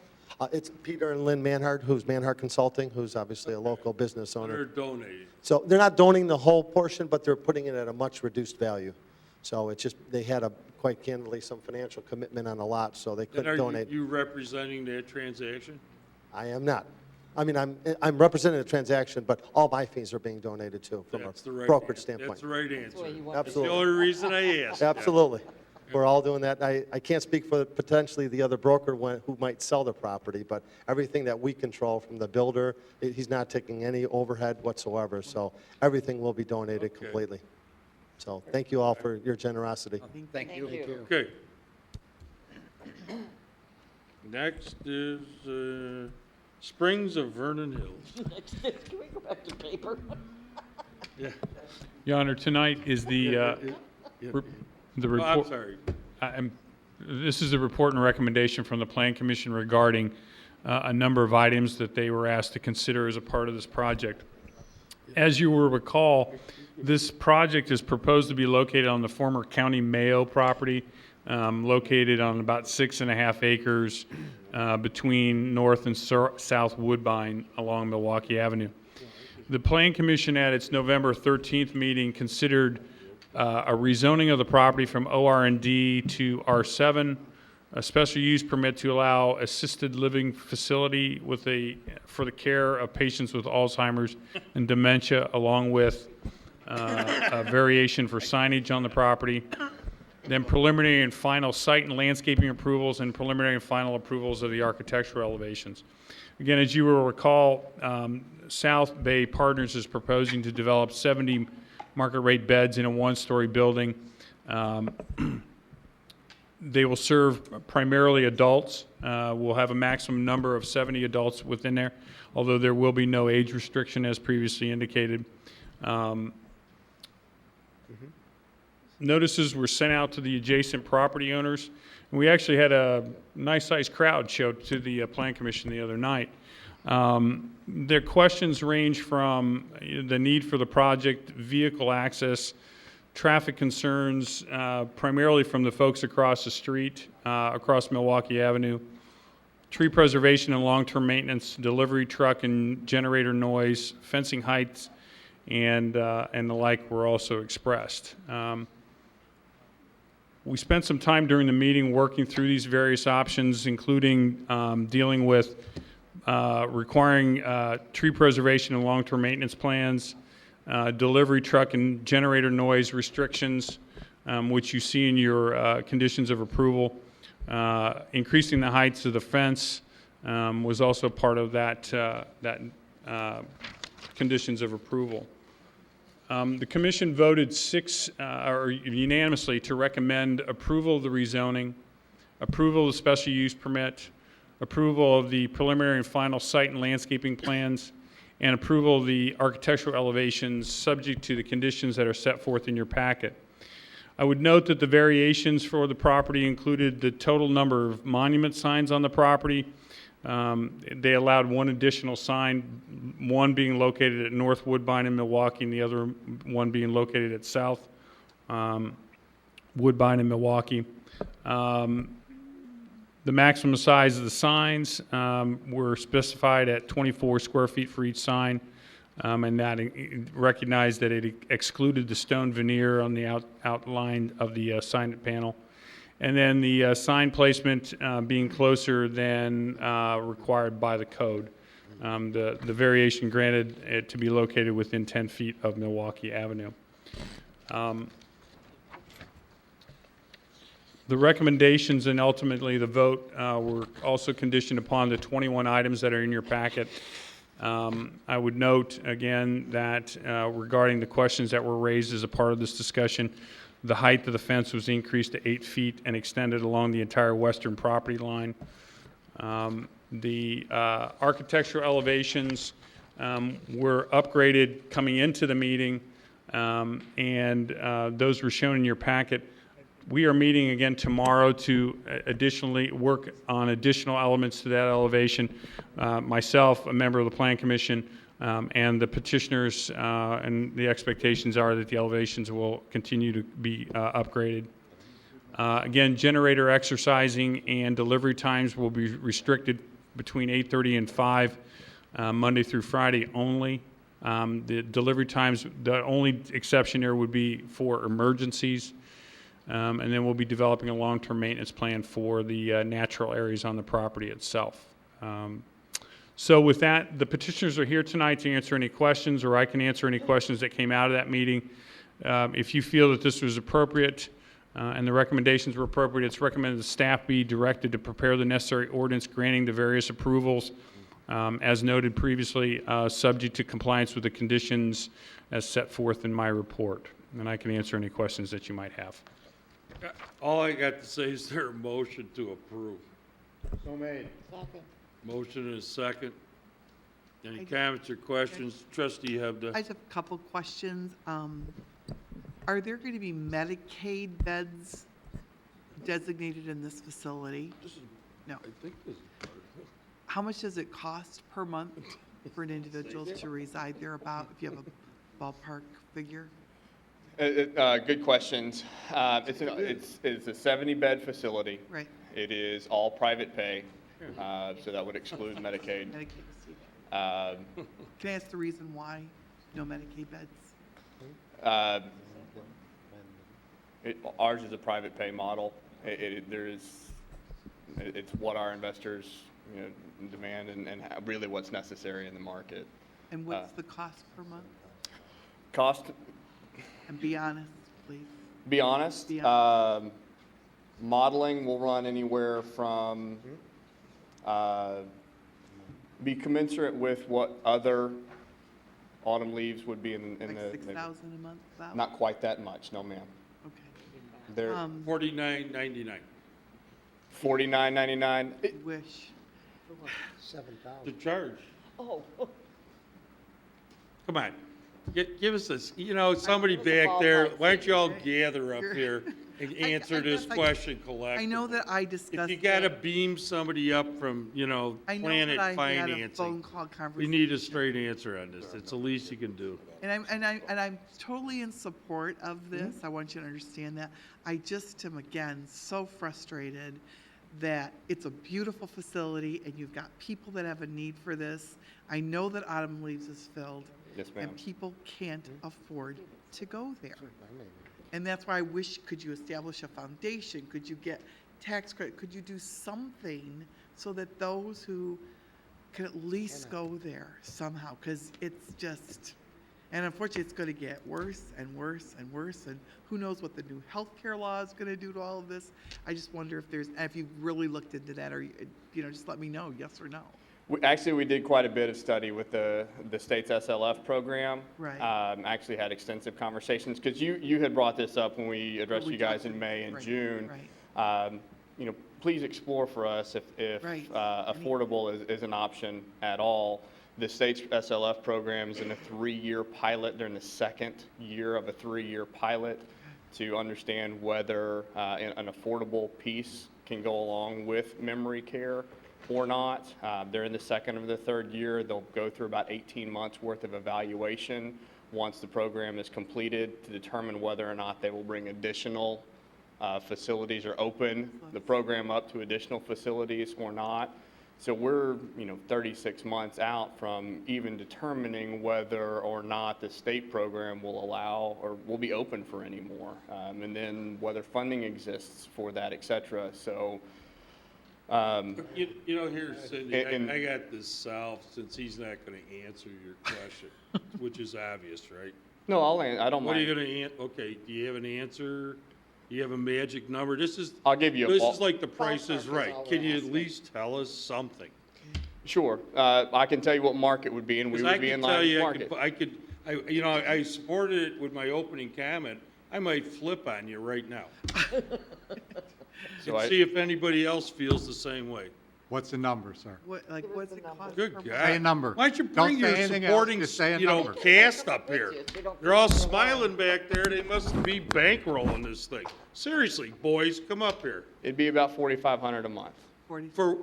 It's Peter and Lynn Manhart, who's Manhart Consulting, who's obviously a local business They're owner. donating. So they're not donating the whole portion, but they're putting it at a much reduced value. So it's just, they had quite candidly, some financial commitment on a lot, so they And couldn't are donate. you representing that transaction? I am not. I mean, I'm representing the transaction, but all my fees are being donated too, from a That's the right brokerage answer. standpoint. That's the right answer. way you want That's the Absolutely. only reason I asked. Absolutely. We're all doing that. I can't speak for potentially the other broker who might sell the property, but everything that we control from the builder, he's not taking any overhead whatsoever, so everything will be donated Okay. completely. So thank you all for your generosity. Thank you. Okay. Next is Springs of Vernon Hills. Can we go back to paper? Yeah. Your Honor, tonight is the Yeah. the Oh, I'm report. sorry. This is a report and recommendation from the Plan Commission regarding a number of items that they were asked to consider as a part of this project. As you will recall, this project is proposed to be located on the former County Mayo property, located on about 6.5 acres between North and South Woodbine along Milwaukee Avenue. The Plan Commission at its November 13th meeting considered a rezoning of the property from OR&D to R7, a special use permit to allow assisted living facility for the care of patients with Alzheimer's and dementia, along with a variation for signage on the property. Then preliminary and final site and landscaping approvals and preliminary and final approvals of the architectural elevations. Again, as you will recall, South Bay Partners is proposing to develop 70 market rate beds in a one-story building. They will serve primarily adults. We'll have a maximum number of 70 adults within there, although there will be no age restriction as previously indicated. Notices were sent out to the adjacent property owners. And we actually had a nice-sized crowd show to the Plan Commission the other night. Their questions range from the need for the project, vehicle access, traffic concerns, primarily from the folks across the street, across Milwaukee Avenue, tree preservation and long-term maintenance, delivery truck and generator noise, fencing heights, and the like were also expressed. We spent some time during the meeting working through these various options, including dealing with requiring tree preservation and long-term maintenance plans, delivery truck and generator noise restrictions, which you see in your conditions of approval. Increasing the heights of the fence was also part of that conditions of approval. The commission voted unanimously to recommend approval of the rezoning, approval of the special use permit, approval of the preliminary and final site and landscaping plans, and approval of the architectural elevations subject to the conditions that are set forth in your packet. I would note that the variations for the property included the total number of monument signs on the property. They allowed one additional sign, one being located at North Woodbine in Milwaukee and the other one being located at South Woodbine in Milwaukee. The maximum size of the signs were specified at 24 square feet for each sign, and that recognized that it excluded the stone veneer on the outline of the sign panel. And then the sign placement being closer than required by the code. The variation granted it to be located within 10 feet of Milwaukee Avenue. The recommendations and ultimately the vote were also conditioned upon the 21 items that are in your packet. I would note again that regarding the questions that were raised as a part of this discussion, the height of the fence was increased to 8 feet and extended along the entire western property line. The architectural elevations were upgraded coming into the meeting, and those were shown in your packet. We are meeting again tomorrow to additionally work on additional elements to that elevation. Myself, a member of the Plan Commission, and the petitioners, and the expectations are that the elevations will continue to be upgraded. Again, generator exercising and delivery times will be restricted between 8:30 and 5, Monday through Friday only. The delivery times, the only exception there would be for emergencies. And then we'll be developing a long-term maintenance plan for the natural areas on the property itself. So with that, the petitioners are here tonight to answer any questions, or I can answer any questions that came out of that meeting. If you feel that this was appropriate and the recommendations were appropriate, it's recommended the staff be directed to prepare the necessary ordinance granting the various approvals, as noted previously, subject to compliance with the conditions as set forth in my report. And I can answer any questions that you might have. All I got to say is there a motion to approve. So made. Second. Motion and a second. Any comments or questions? Trustee Hebda. I just have a couple questions. Are there going to be Medicaid beds designated in this facility? No. I think this is part of it. How much does it cost per month for an individual to reside there about, if you have a ballpark figure? Good questions. It's a 70-bed facility. Right. It is all private pay, so that would exclude Medicaid. Medicaid. Can I ask the reason why no Medicaid beds? Ours is a private pay model. It's what our investors demand and really what's necessary in the market. And what's the cost per month? Cost? And be honest, please. Be honest. Be honest. Modeling will run anywhere from be commensurate with what other autumn leaves would be in Like the 6,000 a month? About? not quite that much, no ma'am. Okay. They're $49.99. $49.99. Wish. 7,000. The charge. Oh. Come on. Give us this, somebody Give us a back there, ballpark why don't you all figure. gather up here and I answer this guess question collectively? I know that I discussed. If you gotta beam somebody up from, I know Planet that I had a Financing, phone call we conversation. need a straight answer on this. It's the least you can do. And I'm totally in support of this. I want you to understand that. I just am, again, so frustrated that it's a beautiful facility and you've got people that have a need for this. I know that Autumn Leaves is filled. Yes, ma'am. And people can't afford to go there. And that's why I wish, could you establish a foundation? Could you get tax credit? Could you do something so that those who can at least go there somehow? Because it's just, and unfortunately, it's going to get worse and worse and worse. And who knows what the new healthcare law is going to do to all of this? I just wonder if you've really looked into that, or just let me know, yes or no. We did quite a bit of study with the state's SLF program. Right. Actually had extensive conversations because you had brought this up when we addressed you guys in May and Right, June. right. Please explore for us if Right. affordable is an option at all. The state's SLF program is in a 3-year pilot. They're in the second year of a 3-year pilot to understand whether an affordable piece can go along with memory care or not. They're in the second or the third year. They'll go through about 18 months worth of evaluation once the program is completed to determine whether or not they will bring additional facilities or open the program up to additional facilities or not. So we're 36 months out from even determining whether or not the state program will allow or will be open for any more, and then whether funding exists for that, et cetera. So Here, Cindy, and- I got this solved since he's not gonna answer your question, which is obvious, right? No, I don't What are mind. you gonna okay, do you have an answer? Do you have a magic number? I'll give you a This ball- is like the Price is Ballpark is Right. all Can we're you at asking. least tell us something? Sure. I can tell you what market would be, and we Because would be in line with market. I supported it with my opening comment. I might flip on you right now. So And see if anybody else feels the same way. What's the number, sir? What's it cost? Good per- God. Say a number. Why don't you Don't bring say your anything else, supporting, just say a number. cast up here? They're all smiling back there. They must be bankrolling this thing. Seriously, boys, come up here. It'd be about $4,500 a month. 40 For,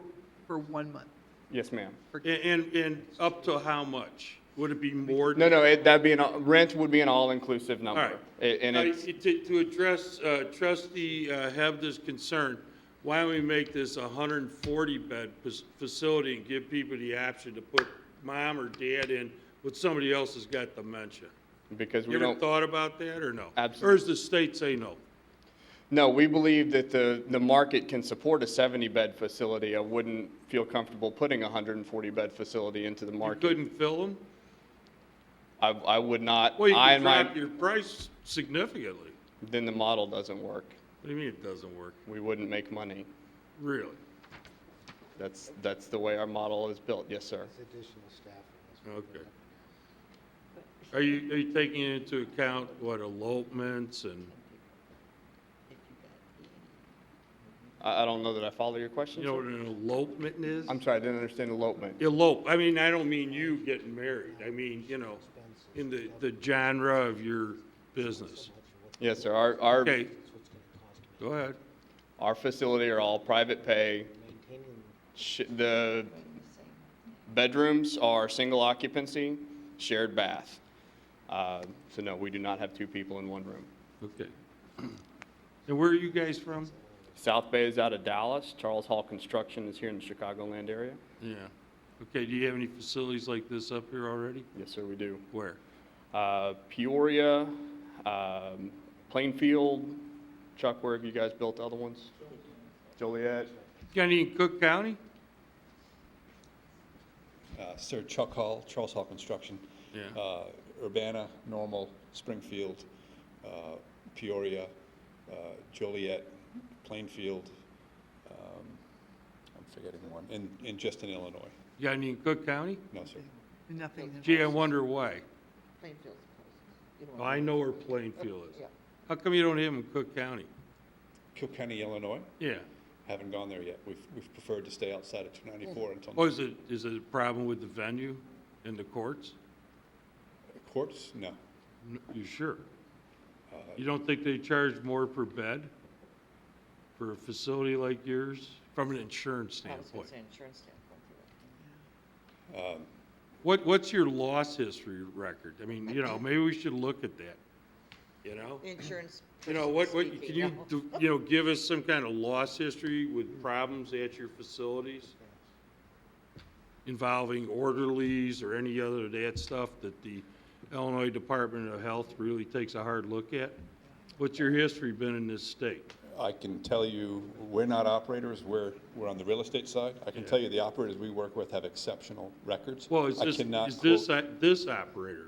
for 1 month. Yes, ma'am. and up to how much? Would it be more? No, that'd be rent would be an all-inclusive number. All right. And Now, it's, to address Trustee Hebda's concern, why don't we make this a 140-bed facility and give people the option to put mom or dad in with somebody else has got dementia? because we You ever don't. thought about that or no? Absolutely. Or does the state say no? No, we believe that the market can support a 70-bed facility. I wouldn't feel comfortable putting a 140-bed facility into the You market. couldn't fill them? I would not. Well, you I could and my, drop your price significantly. then the model doesn't work. What do you mean it doesn't work? We wouldn't make money. Really? That's the way our model is built. Yes, sir. Additional staff. Okay. Are you taking into account, what, elopements and, I don't know that I follow your question. you know sir. what an elopement is? I'm sorry, I didn't understand elopement. Elope, I mean, I don't mean you getting married. I mean, in the genre of your business. Yes, sir. Our Okay. Go ahead. Our facility are all private pay. The bedrooms are single occupancy, shared bath. So no, we do not have two people in one room. Okay. And where are you guys from? South Bay is out of Dallas. Charles Hall Construction is here in the Chicagoland area. Yeah. Okay, do you have any facilities like this up here already? Yes, sir, we do. Where? Peoria, Plainfield. Chuck, where have you guys built other ones? Joliet. Got any in Cook County? Sir, Chuck Hall, Charles Hall Construction. Yeah. Urbana, Normal, Springfield, Peoria, Joliet, Plainfield, I'm forgetting one, in just in Illinois. You got any in Cook County? No, sir. Nothing. Gee, I wonder why. Plainfield's closest. Well, I know where Plainfield is. Yeah. How come you don't have them in Cook County? Cook County, Illinois? Yeah. Haven't gone there yet. We've preferred to stay outside of 294 until. Oh, is it a problem with the venue and the courts? Courts? No. You sure? You don't think they charge more per bed for a facility like yours, from an insurance I was going standpoint? to say insurance standpoint. What's your loss history record? I mean, maybe we should look at that, The insurance. What, person can speaking, you, no. give us some kind of loss history with problems at your facilities? Involving orderlies or any other of that stuff that the Illinois Department of Health really takes a hard look at? What's your history been in this state? I can tell you, we're not operators, we're on the real estate side. I can tell you the operators we work with have exceptional records. Well, is I this, cannot is this, quote- this operator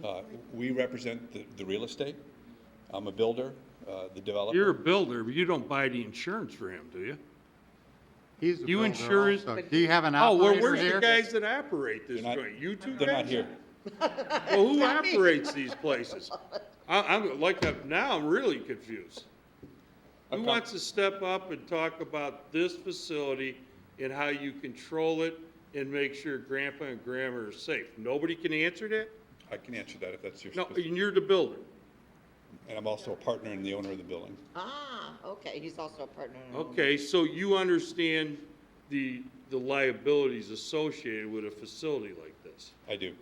though? We represent the real estate. I'm a builder, the developer. You're a builder, but you don't buy the insurance for him, do you? He's the You builder insure his- also. Do you have an Oh, well, operator where's here? the guys that operate this They're not- joint? You two guys? They're not here. Well, who operates these places? Now I'm really confused. Who Okay. wants to step up and talk about this facility and how you control it and make sure grandpa and grandma are safe? Nobody can answer that? I can answer that if that's your No, specific. and you're the builder. And I'm also a partner and the owner of the building. Okay, he's also a partner. in the home. Okay, so you understand the liabilities associated with a facility like this? I do.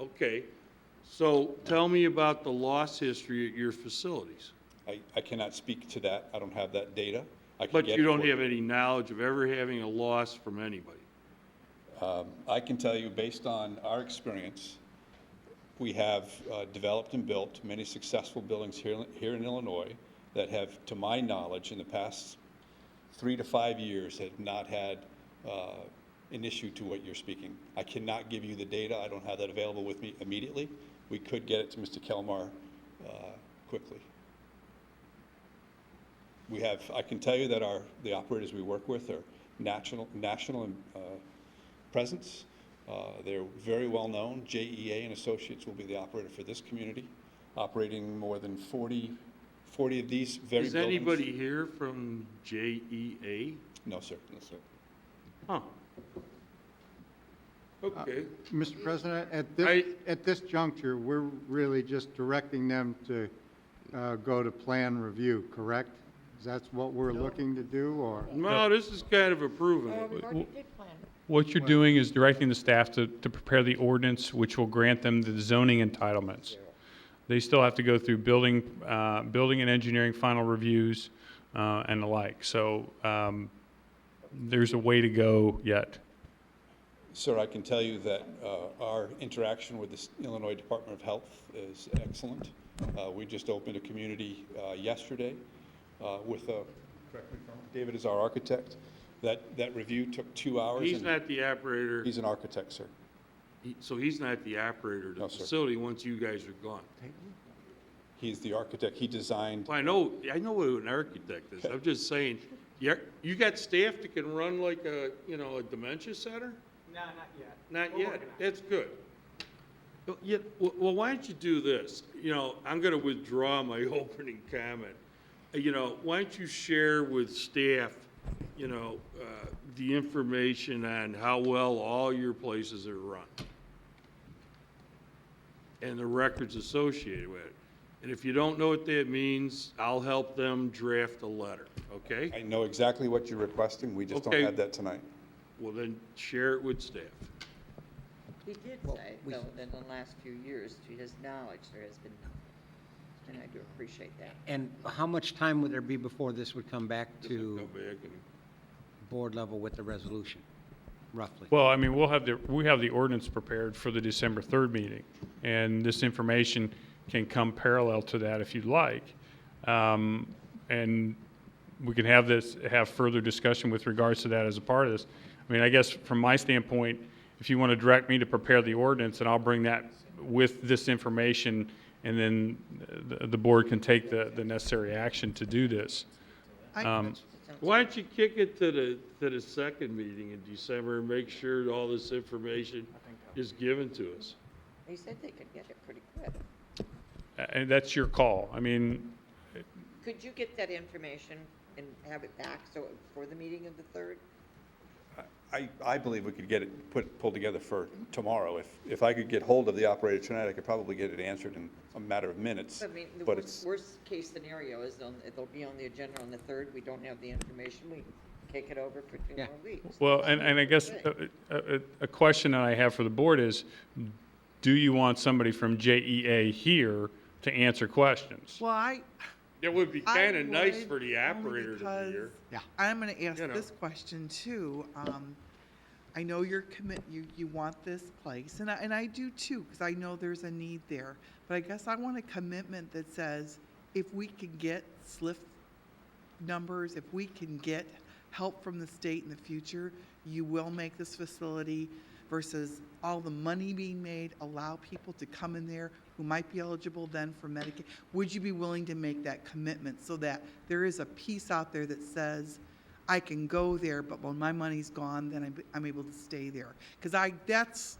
Okay, so tell me about the loss history at your facilities. I cannot speak to that. I don't have that data. I can But get you it don't for have any knowledge of ever having a loss from anybody? I can tell you, based on our experience, we have developed and built many successful buildings here in Illinois that have, to my knowledge, in the past 3 to 5 years, have not had an issue to what you're speaking. I cannot give you the data. I don't have that available with me immediately. We could get it to Mr. Kelmar quickly. I can tell you that the operators we work with are national and presence. They're very well known. JEA and Associates will be the operator for this community, operating more than 40 of these very Is buildings. anybody here from JEA? No, sir. No, sir. Huh. Okay. Mr. President, at this juncture, we're really just directing them to go to plan review, correct? Is that what we're looking to do, or? No, this is kind of approving it. We already did plan. What you're doing is directing the staff to prepare the ordinance, which will grant them the zoning entitlements. They still have to go through building and engineering final reviews and the like. So there's a way to go yet. Sir, I can tell you that our interaction with the Illinois Department of Health is excellent. We just opened a community yesterday with correct me if I'm wrong, David is our architect. That review took 2 hours. He's not the operator. He's an architect, sir. So he's not the operator of the No, sir. facility once you guys are gone. He's the architect. He designed. Well, I know what an architect is. I'm just saying, you got staff that can run like a dementia center? No, not yet. Not We're yet. working on it. That's good. Well, why don't you do this? I'm going to withdraw my opening comment. Why don't you share with staff, the information on how well all your places are run and the records associated with it. And if you don't know what that means, I'll help them draft a letter, okay? I know exactly what you're requesting. We just Okay. don't have that tonight. Well, then share it with staff. He did say, though, that in the last few years, to his knowledge, there has been, and I do appreciate that. And how much time would there be before this would come back Go to back and board level with the resolution, roughly? Well, I mean, we have the ordinance prepared for the December 3rd meeting, and this information can come parallel to that if you'd like. And we can have further discussion with regards to that as a part of this. I mean, I guess from my standpoint, if you want to direct me to prepare the ordinance, and I'll bring that with this information, and then the board can take the necessary action to do this. Why don't you kick it to the second meeting in December and make sure all this information is given to us? He said they could get it pretty quick. And that's your call. I mean, Could you get that information and have it back for the meeting of the 3rd? I believe we could get it pulled together for tomorrow. If I could get hold of the operator tonight, I could probably get it answered in a matter of minutes. I mean, the But it's, worst case scenario is it'll be on the agenda on the 3rd. We don't have the information. We take it over for 2 more weeks. well, and I guess a question that I have for the board is, do you want somebody from JEA here to answer questions? Well, It would be kind of nice would, for the operator to be here. I'm going to ask You know. this question too. I know you're you want this place, and I do too, because I know there's a need there. But I guess I want a commitment that says, if we can get SLIF numbers, if we can get help from the state in the future, you will make this facility versus all the money being made, allow people to come in there who might be eligible then for Medicaid. Would you be willing to make that commitment so that there is a piece out there that says, I can go there, but when my money's gone, then I'm able to stay there? Because that's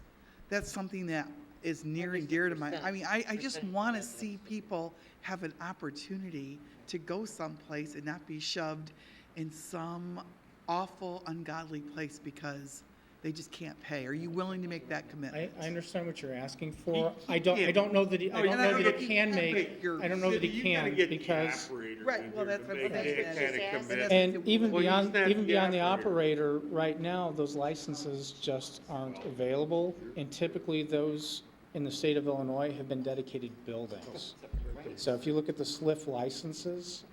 something that is near and dear to my, I mean, I just want to see people have an opportunity to go someplace and not be shoved in some awful, ungodly place because they just can't pay. Are you willing to make that commitment? I understand what you're asking for. I don't know that he can make, I don't know that he can because, Right, well, that's what I'm saying. and even beyond the operator, right now, those licenses just aren't available. And typically those in the state of Illinois have been dedicated buildings. So if you look at the SLIF licenses,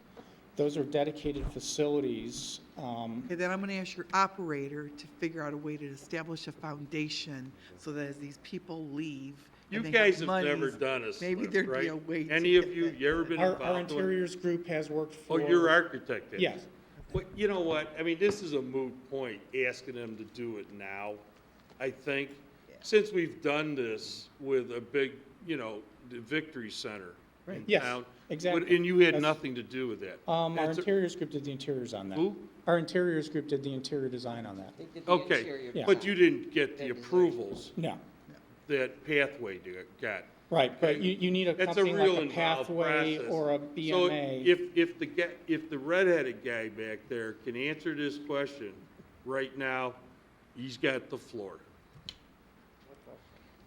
those are dedicated facilities. Okay, then I'm going to ask your operator to figure out a way to establish a foundation so that as these people leave, You and they guys have monies, never done a maybe SLIF, there'd right? be a way to Any of get you, that. you ever been involved? Our interiors group has worked for. Oh, your architect has? Yes. But you know what? I mean, this is a moot point, asking them to do it now. I think, since we've done this with a big, the Victory Center in Yes, town. exactly. And you had That's- nothing to do with that. Our That's a- interiors group did the interiors on that. Who? Our interiors group did the interior design on that. They did the Okay, interior Yeah. but design. you didn't get the They designed. approvals No, that Pathway got. right, but you need That's something real like a involved pathway process. or a So BMA. if the redheaded guy back there can answer this question right now, he's got the floor.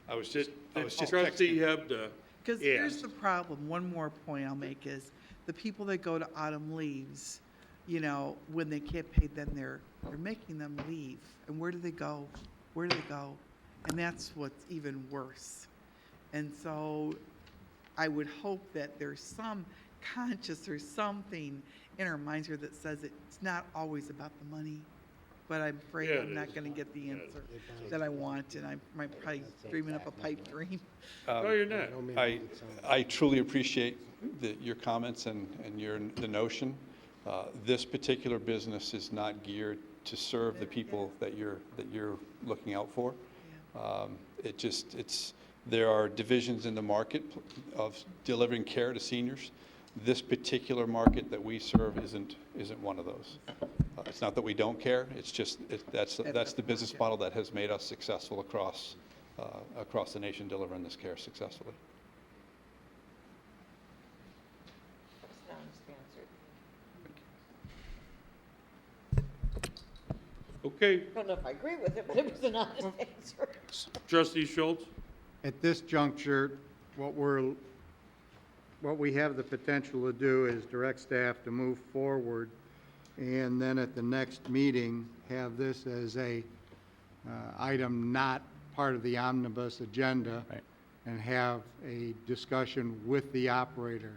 I was just Trustee texting. Hebda Because here's asked. the problem, one more point I'll make is, the people that go to autumn leaves, you know, when they get paid, then they're making them leave. And where do they go? Where do they go? And that's what's even worse. And so I would hope that there's some conscious or something in our minds here that says it's not always about the money. But I'm afraid Yeah, I'm it not is. going to get the answer that I want, and I'm probably dreaming up a pipe dream. No, you're not. I truly appreciate your comments and the notion. This particular business is not geared to serve the people that you're looking out for. There are divisions in the market of delivering care to seniors. This particular market that we serve isn't one of those. It's not that we don't care. It's just that's the business model that has made us successful across the nation, delivering this care successfully. It's honest answer. Okay, I don't know if I agree with it, but it was an honest answer. Trustee Schultz? At this juncture, what we have the potential to do is direct staff to move forward, and then at the next meeting, have this as a item not part of the omnibus agenda, and have a discussion with the operator.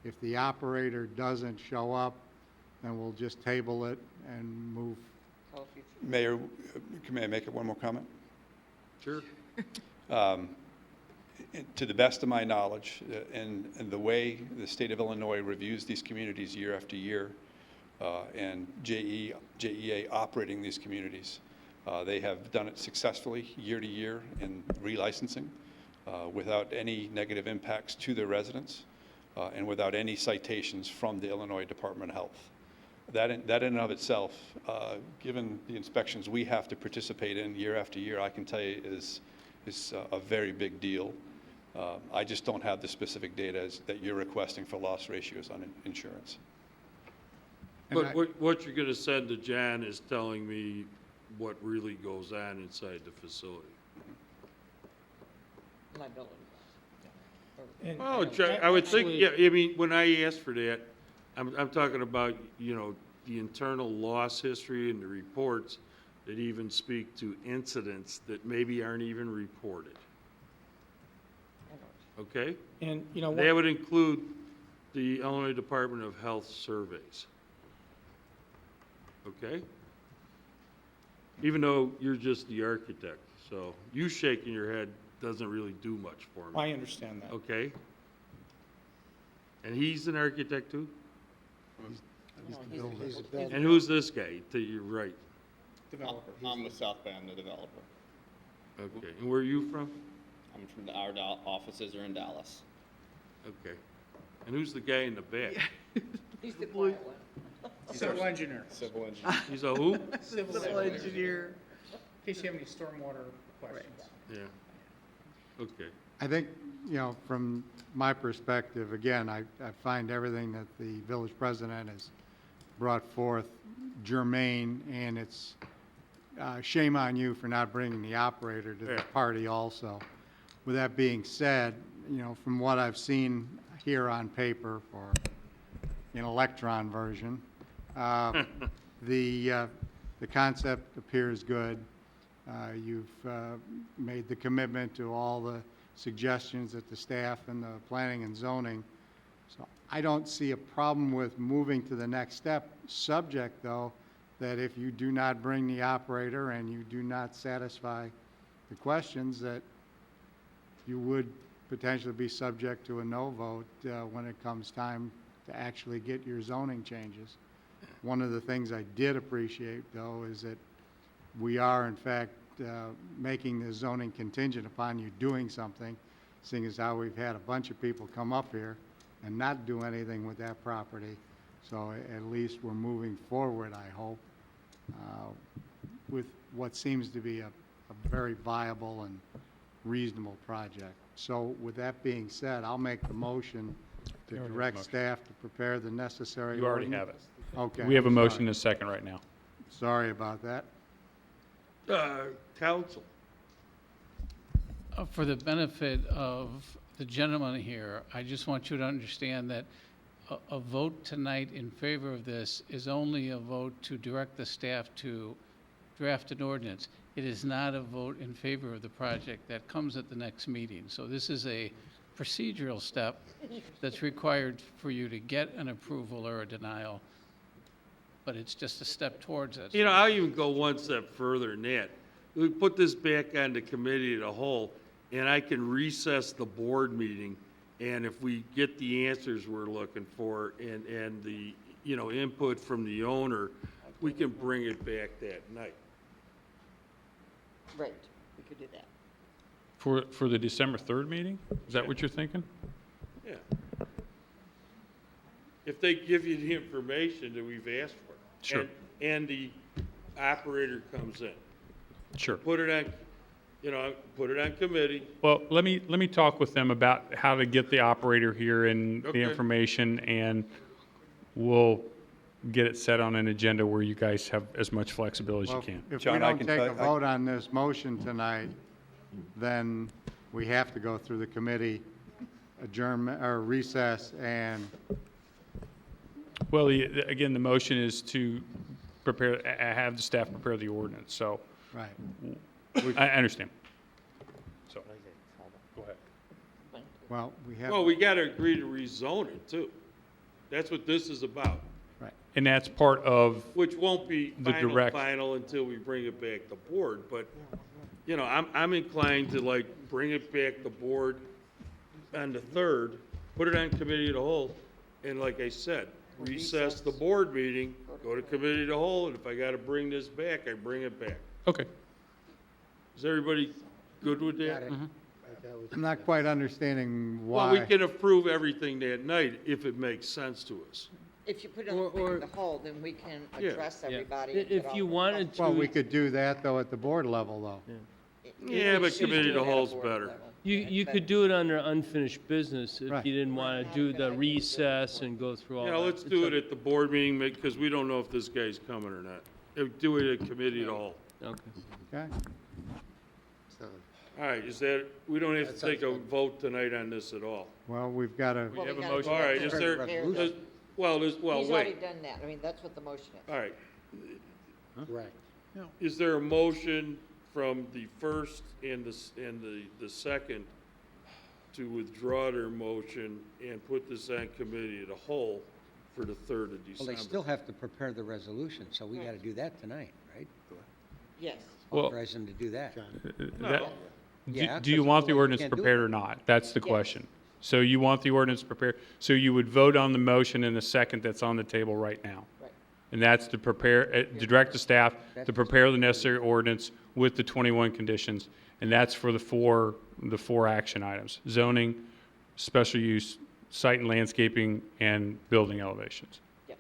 If the operator doesn't show up, then we'll just table it and move. Mayor, may I make it one more comment? Sure. To the best of my knowledge, and the way the state of Illinois reviews these communities year after year, and JEA operating these communities, they have done it successfully year to year in relicensing without any negative impacts to their residents and without any citations from the Illinois Department of Health. That in and of itself, given the inspections we have to participate in year after year, I can tell you is a very big deal. I just don't have the specific data that you're requesting for loss ratios on insurance. But what you're gonna send to John is telling me what really goes on inside the facility. Liability. And- Oh, and I would think, actually- yeah, I mean, when I asked for that, I'm talking about, you know, the internal loss history and the reports that even speak to incidents that maybe aren't even reported. Okay? And, you know, That would include the Illinois Department of Health surveys. Okay? Even though you're just the architect, so you shaking your head doesn't really do much for me. I understand that. Okay? And he's an architect too? He's a builder. And who's this guy to your right? Developer. I'm with South Bend, the developer. Okay, and where are you from? I'm from our offices are in Dallas. Okay. And who's the guy in the back? He's the quiet one. Civil engineer. Civil engineer. He's a who? Civil engineer. In case you have any stormwater questions. Yeah. Okay. I think, you know, from my perspective, again, I find everything that the village president has brought forth germane, and it's shame on you for not bringing the operator to the party also. With that being said, you know, from what I've seen here on paper for an electron version, the concept appears good. You've made the commitment to all the suggestions that the staff and the planning and zoning. So I don't see a problem with moving to the next step, subject though, that if you do not bring the operator and you do not satisfy the questions, that you would potentially be subject to a no vote when it comes time to actually get your zoning changes. One of the things I did appreciate though is that we are in fact making the zoning contingent upon you doing something, seeing as how we've had a bunch of people come up here and not do anything with that property. So at least we're moving forward, I hope. with what seems to be a very viable and reasonable project. So with that being said, I'll make the motion to direct staff to prepare the necessary. You already have it. Okay. We have a I'm motion sorry. and a second right now. Sorry about that. Counsel. For the benefit of the gentleman here, I just want you to understand that a vote tonight in favor of this is only a vote to direct the staff to draft an ordinance. It is not a vote in favor of the project. That comes at the next meeting. So this is a procedural step that's required for you to get an approval or a denial, but it's just a step towards it. You know, I'll even go one step further than that. We put this back on the committee of the whole, and I can recess the board meeting, and if we get the answers we're looking for and the, you know, input from the owner, we can bring it back that night. Right, we could do that. For the December 3rd meeting? Is that what you're thinking? Yeah. If they give you the information that we've asked for. Sure. And the operator comes in. Sure. Put it on, you know, put it on committee. Well, let me talk with them about how to get the operator here and Okay. the information, and we'll get it set on an agenda where you guys have as much flexibility as you can. If John, we I don't can take tell a you- vote on this motion tonight, then we have to go through the committee adjournment or recess and Well, again, the motion is to prepare, have the staff prepare the ordinance, so right. I understand. So, go ahead. Well, we have. Well, we gotta agree to rezone it too. That's what this is about, And that's part of, which won't be The direct- final until we bring it back to board, but, you know, I'm inclined to like bring it back to board on the 3rd, put it on committee of the whole, and like I said, recess the board meeting, go to committee of the whole, and if I gotta bring this back, I bring it back. okay. Is everybody good with that? I'm not quite understanding Well, we why. can approve everything that night if it makes sense to us. If you put it on the committee of the whole, then we can Yeah. address Yeah. everybody. and If get you all the- wanted to. Well, we could do that though at the board level though. Yeah, but should committee of do the it at a whole's board better. level. You could do it under unfinished business if Right. you didn't want to do the recess and go through all You that. know, let's do it at the board meeting, because we don't know if this guy's coming or not. Do it at committee of the whole. Okay. Okay? All right, is that, we don't have to take a vote tonight on this at all. Well, we've got to, We Well, have a gotta motion. do All right, that is first. there, Resolution. He's already wait. done that. I mean, that's what the motion is. All right. Right. Is there a motion from the first and the second to withdraw their motion and put this on committee of the whole for the 3rd of Well, December? they still have to prepare the resolution, so we got to do that tonight, right? Yes. Well- Authorize them to do that. That- Yeah, Do you 'cause want the otherwise you ordinance can't do prepared it. or not? That's the Yes. question. So you want the ordinance prepared, so you would vote on the motion in the second that's on the table right now? Right. And that's to prepare, to direct the staff to That's- prepare the necessary ordinance with the 21 conditions, and that's for the four action items: zoning, special use, site and landscaping, and building elevations. Yes.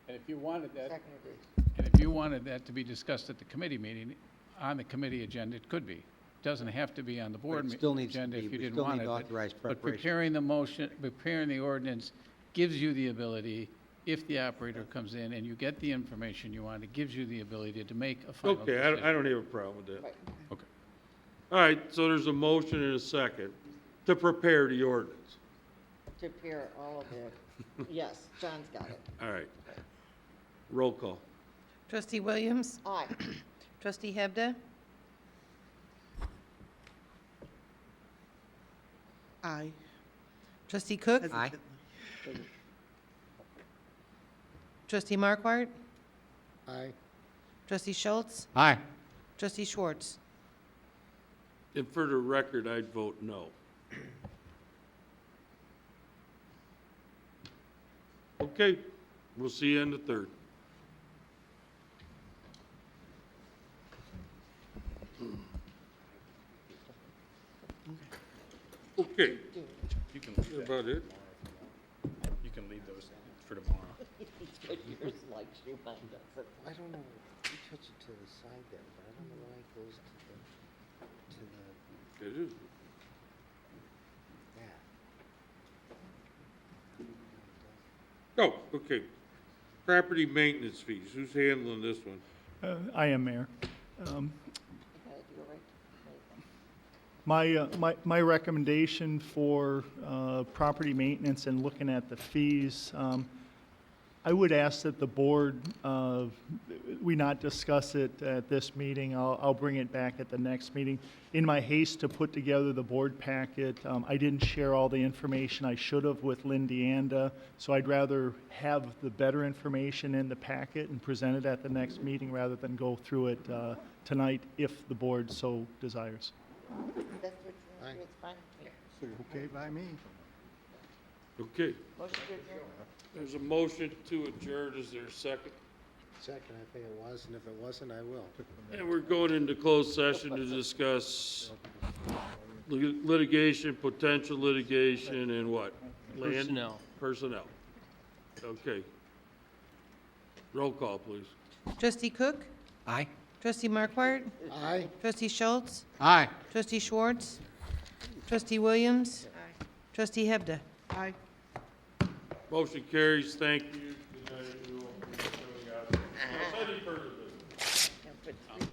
And if you wanted that, Second agrees. and if you wanted that to be discussed at the committee meeting, on the committee agenda, it could be. Doesn't have to be on the board it still needs to agenda be- if you we didn't still want need it. authorized But preparation. preparing the motion, preparing the ordinance gives you the ability, if the operator comes in and you get the information you want, it gives you the ability to make a final Okay, decision. I don't have a problem with that. Right. Okay. All right, so there's a motion and a second to prepare the ordinance. To prepare all of it. Yes, John's got it. All right. Roll call. Trustee Williams? Aye. Trustee Hebda? Aye. Trustee Cook? Aye. Trustee Markwart? Aye. Trustee Schultz? Aye. Trustee Schwartz? And for the record, I'd vote no. Okay, we'll see you on the 3rd. Okay, You can that's about it. You can leave those for tomorrow. Yours likes you, mine doesn't. I don't know. Touch it to the side there, but I don't know why it goes to the, It is. yeah. Oh, okay. Property maintenance fees, who's handling this one? I am Mayor. My recommendation for property maintenance and looking at the fees, I would ask that the board, we not discuss it at this meeting. I'll bring it back at the next meeting. In my haste to put together the board packet, I didn't share all the information I should have with Lynn Deanda, so I'd rather have the better information in the packet and present it at the next meeting rather than go through it tonight if the board so desires. That's what you want, it's fine. Okay by me. Okay, Motion to adjourn. there's a motion to adjourn, is there a second? Second, I think it was, and if it wasn't, I will. And we're going into closed session to discuss litigation, potential litigation, and what? Land? Personnel. Personnel. Okay. Roll call, please. Trustee Cook? Aye? Trustee Markwart? Aye. Trustee Schultz? Aye. Trustee Schwartz? Trustee Williams? Aye. Trustee Hebda? Aye. Motion carries, thank you. Good night, everyone, for showing up. Any further business? Don't put three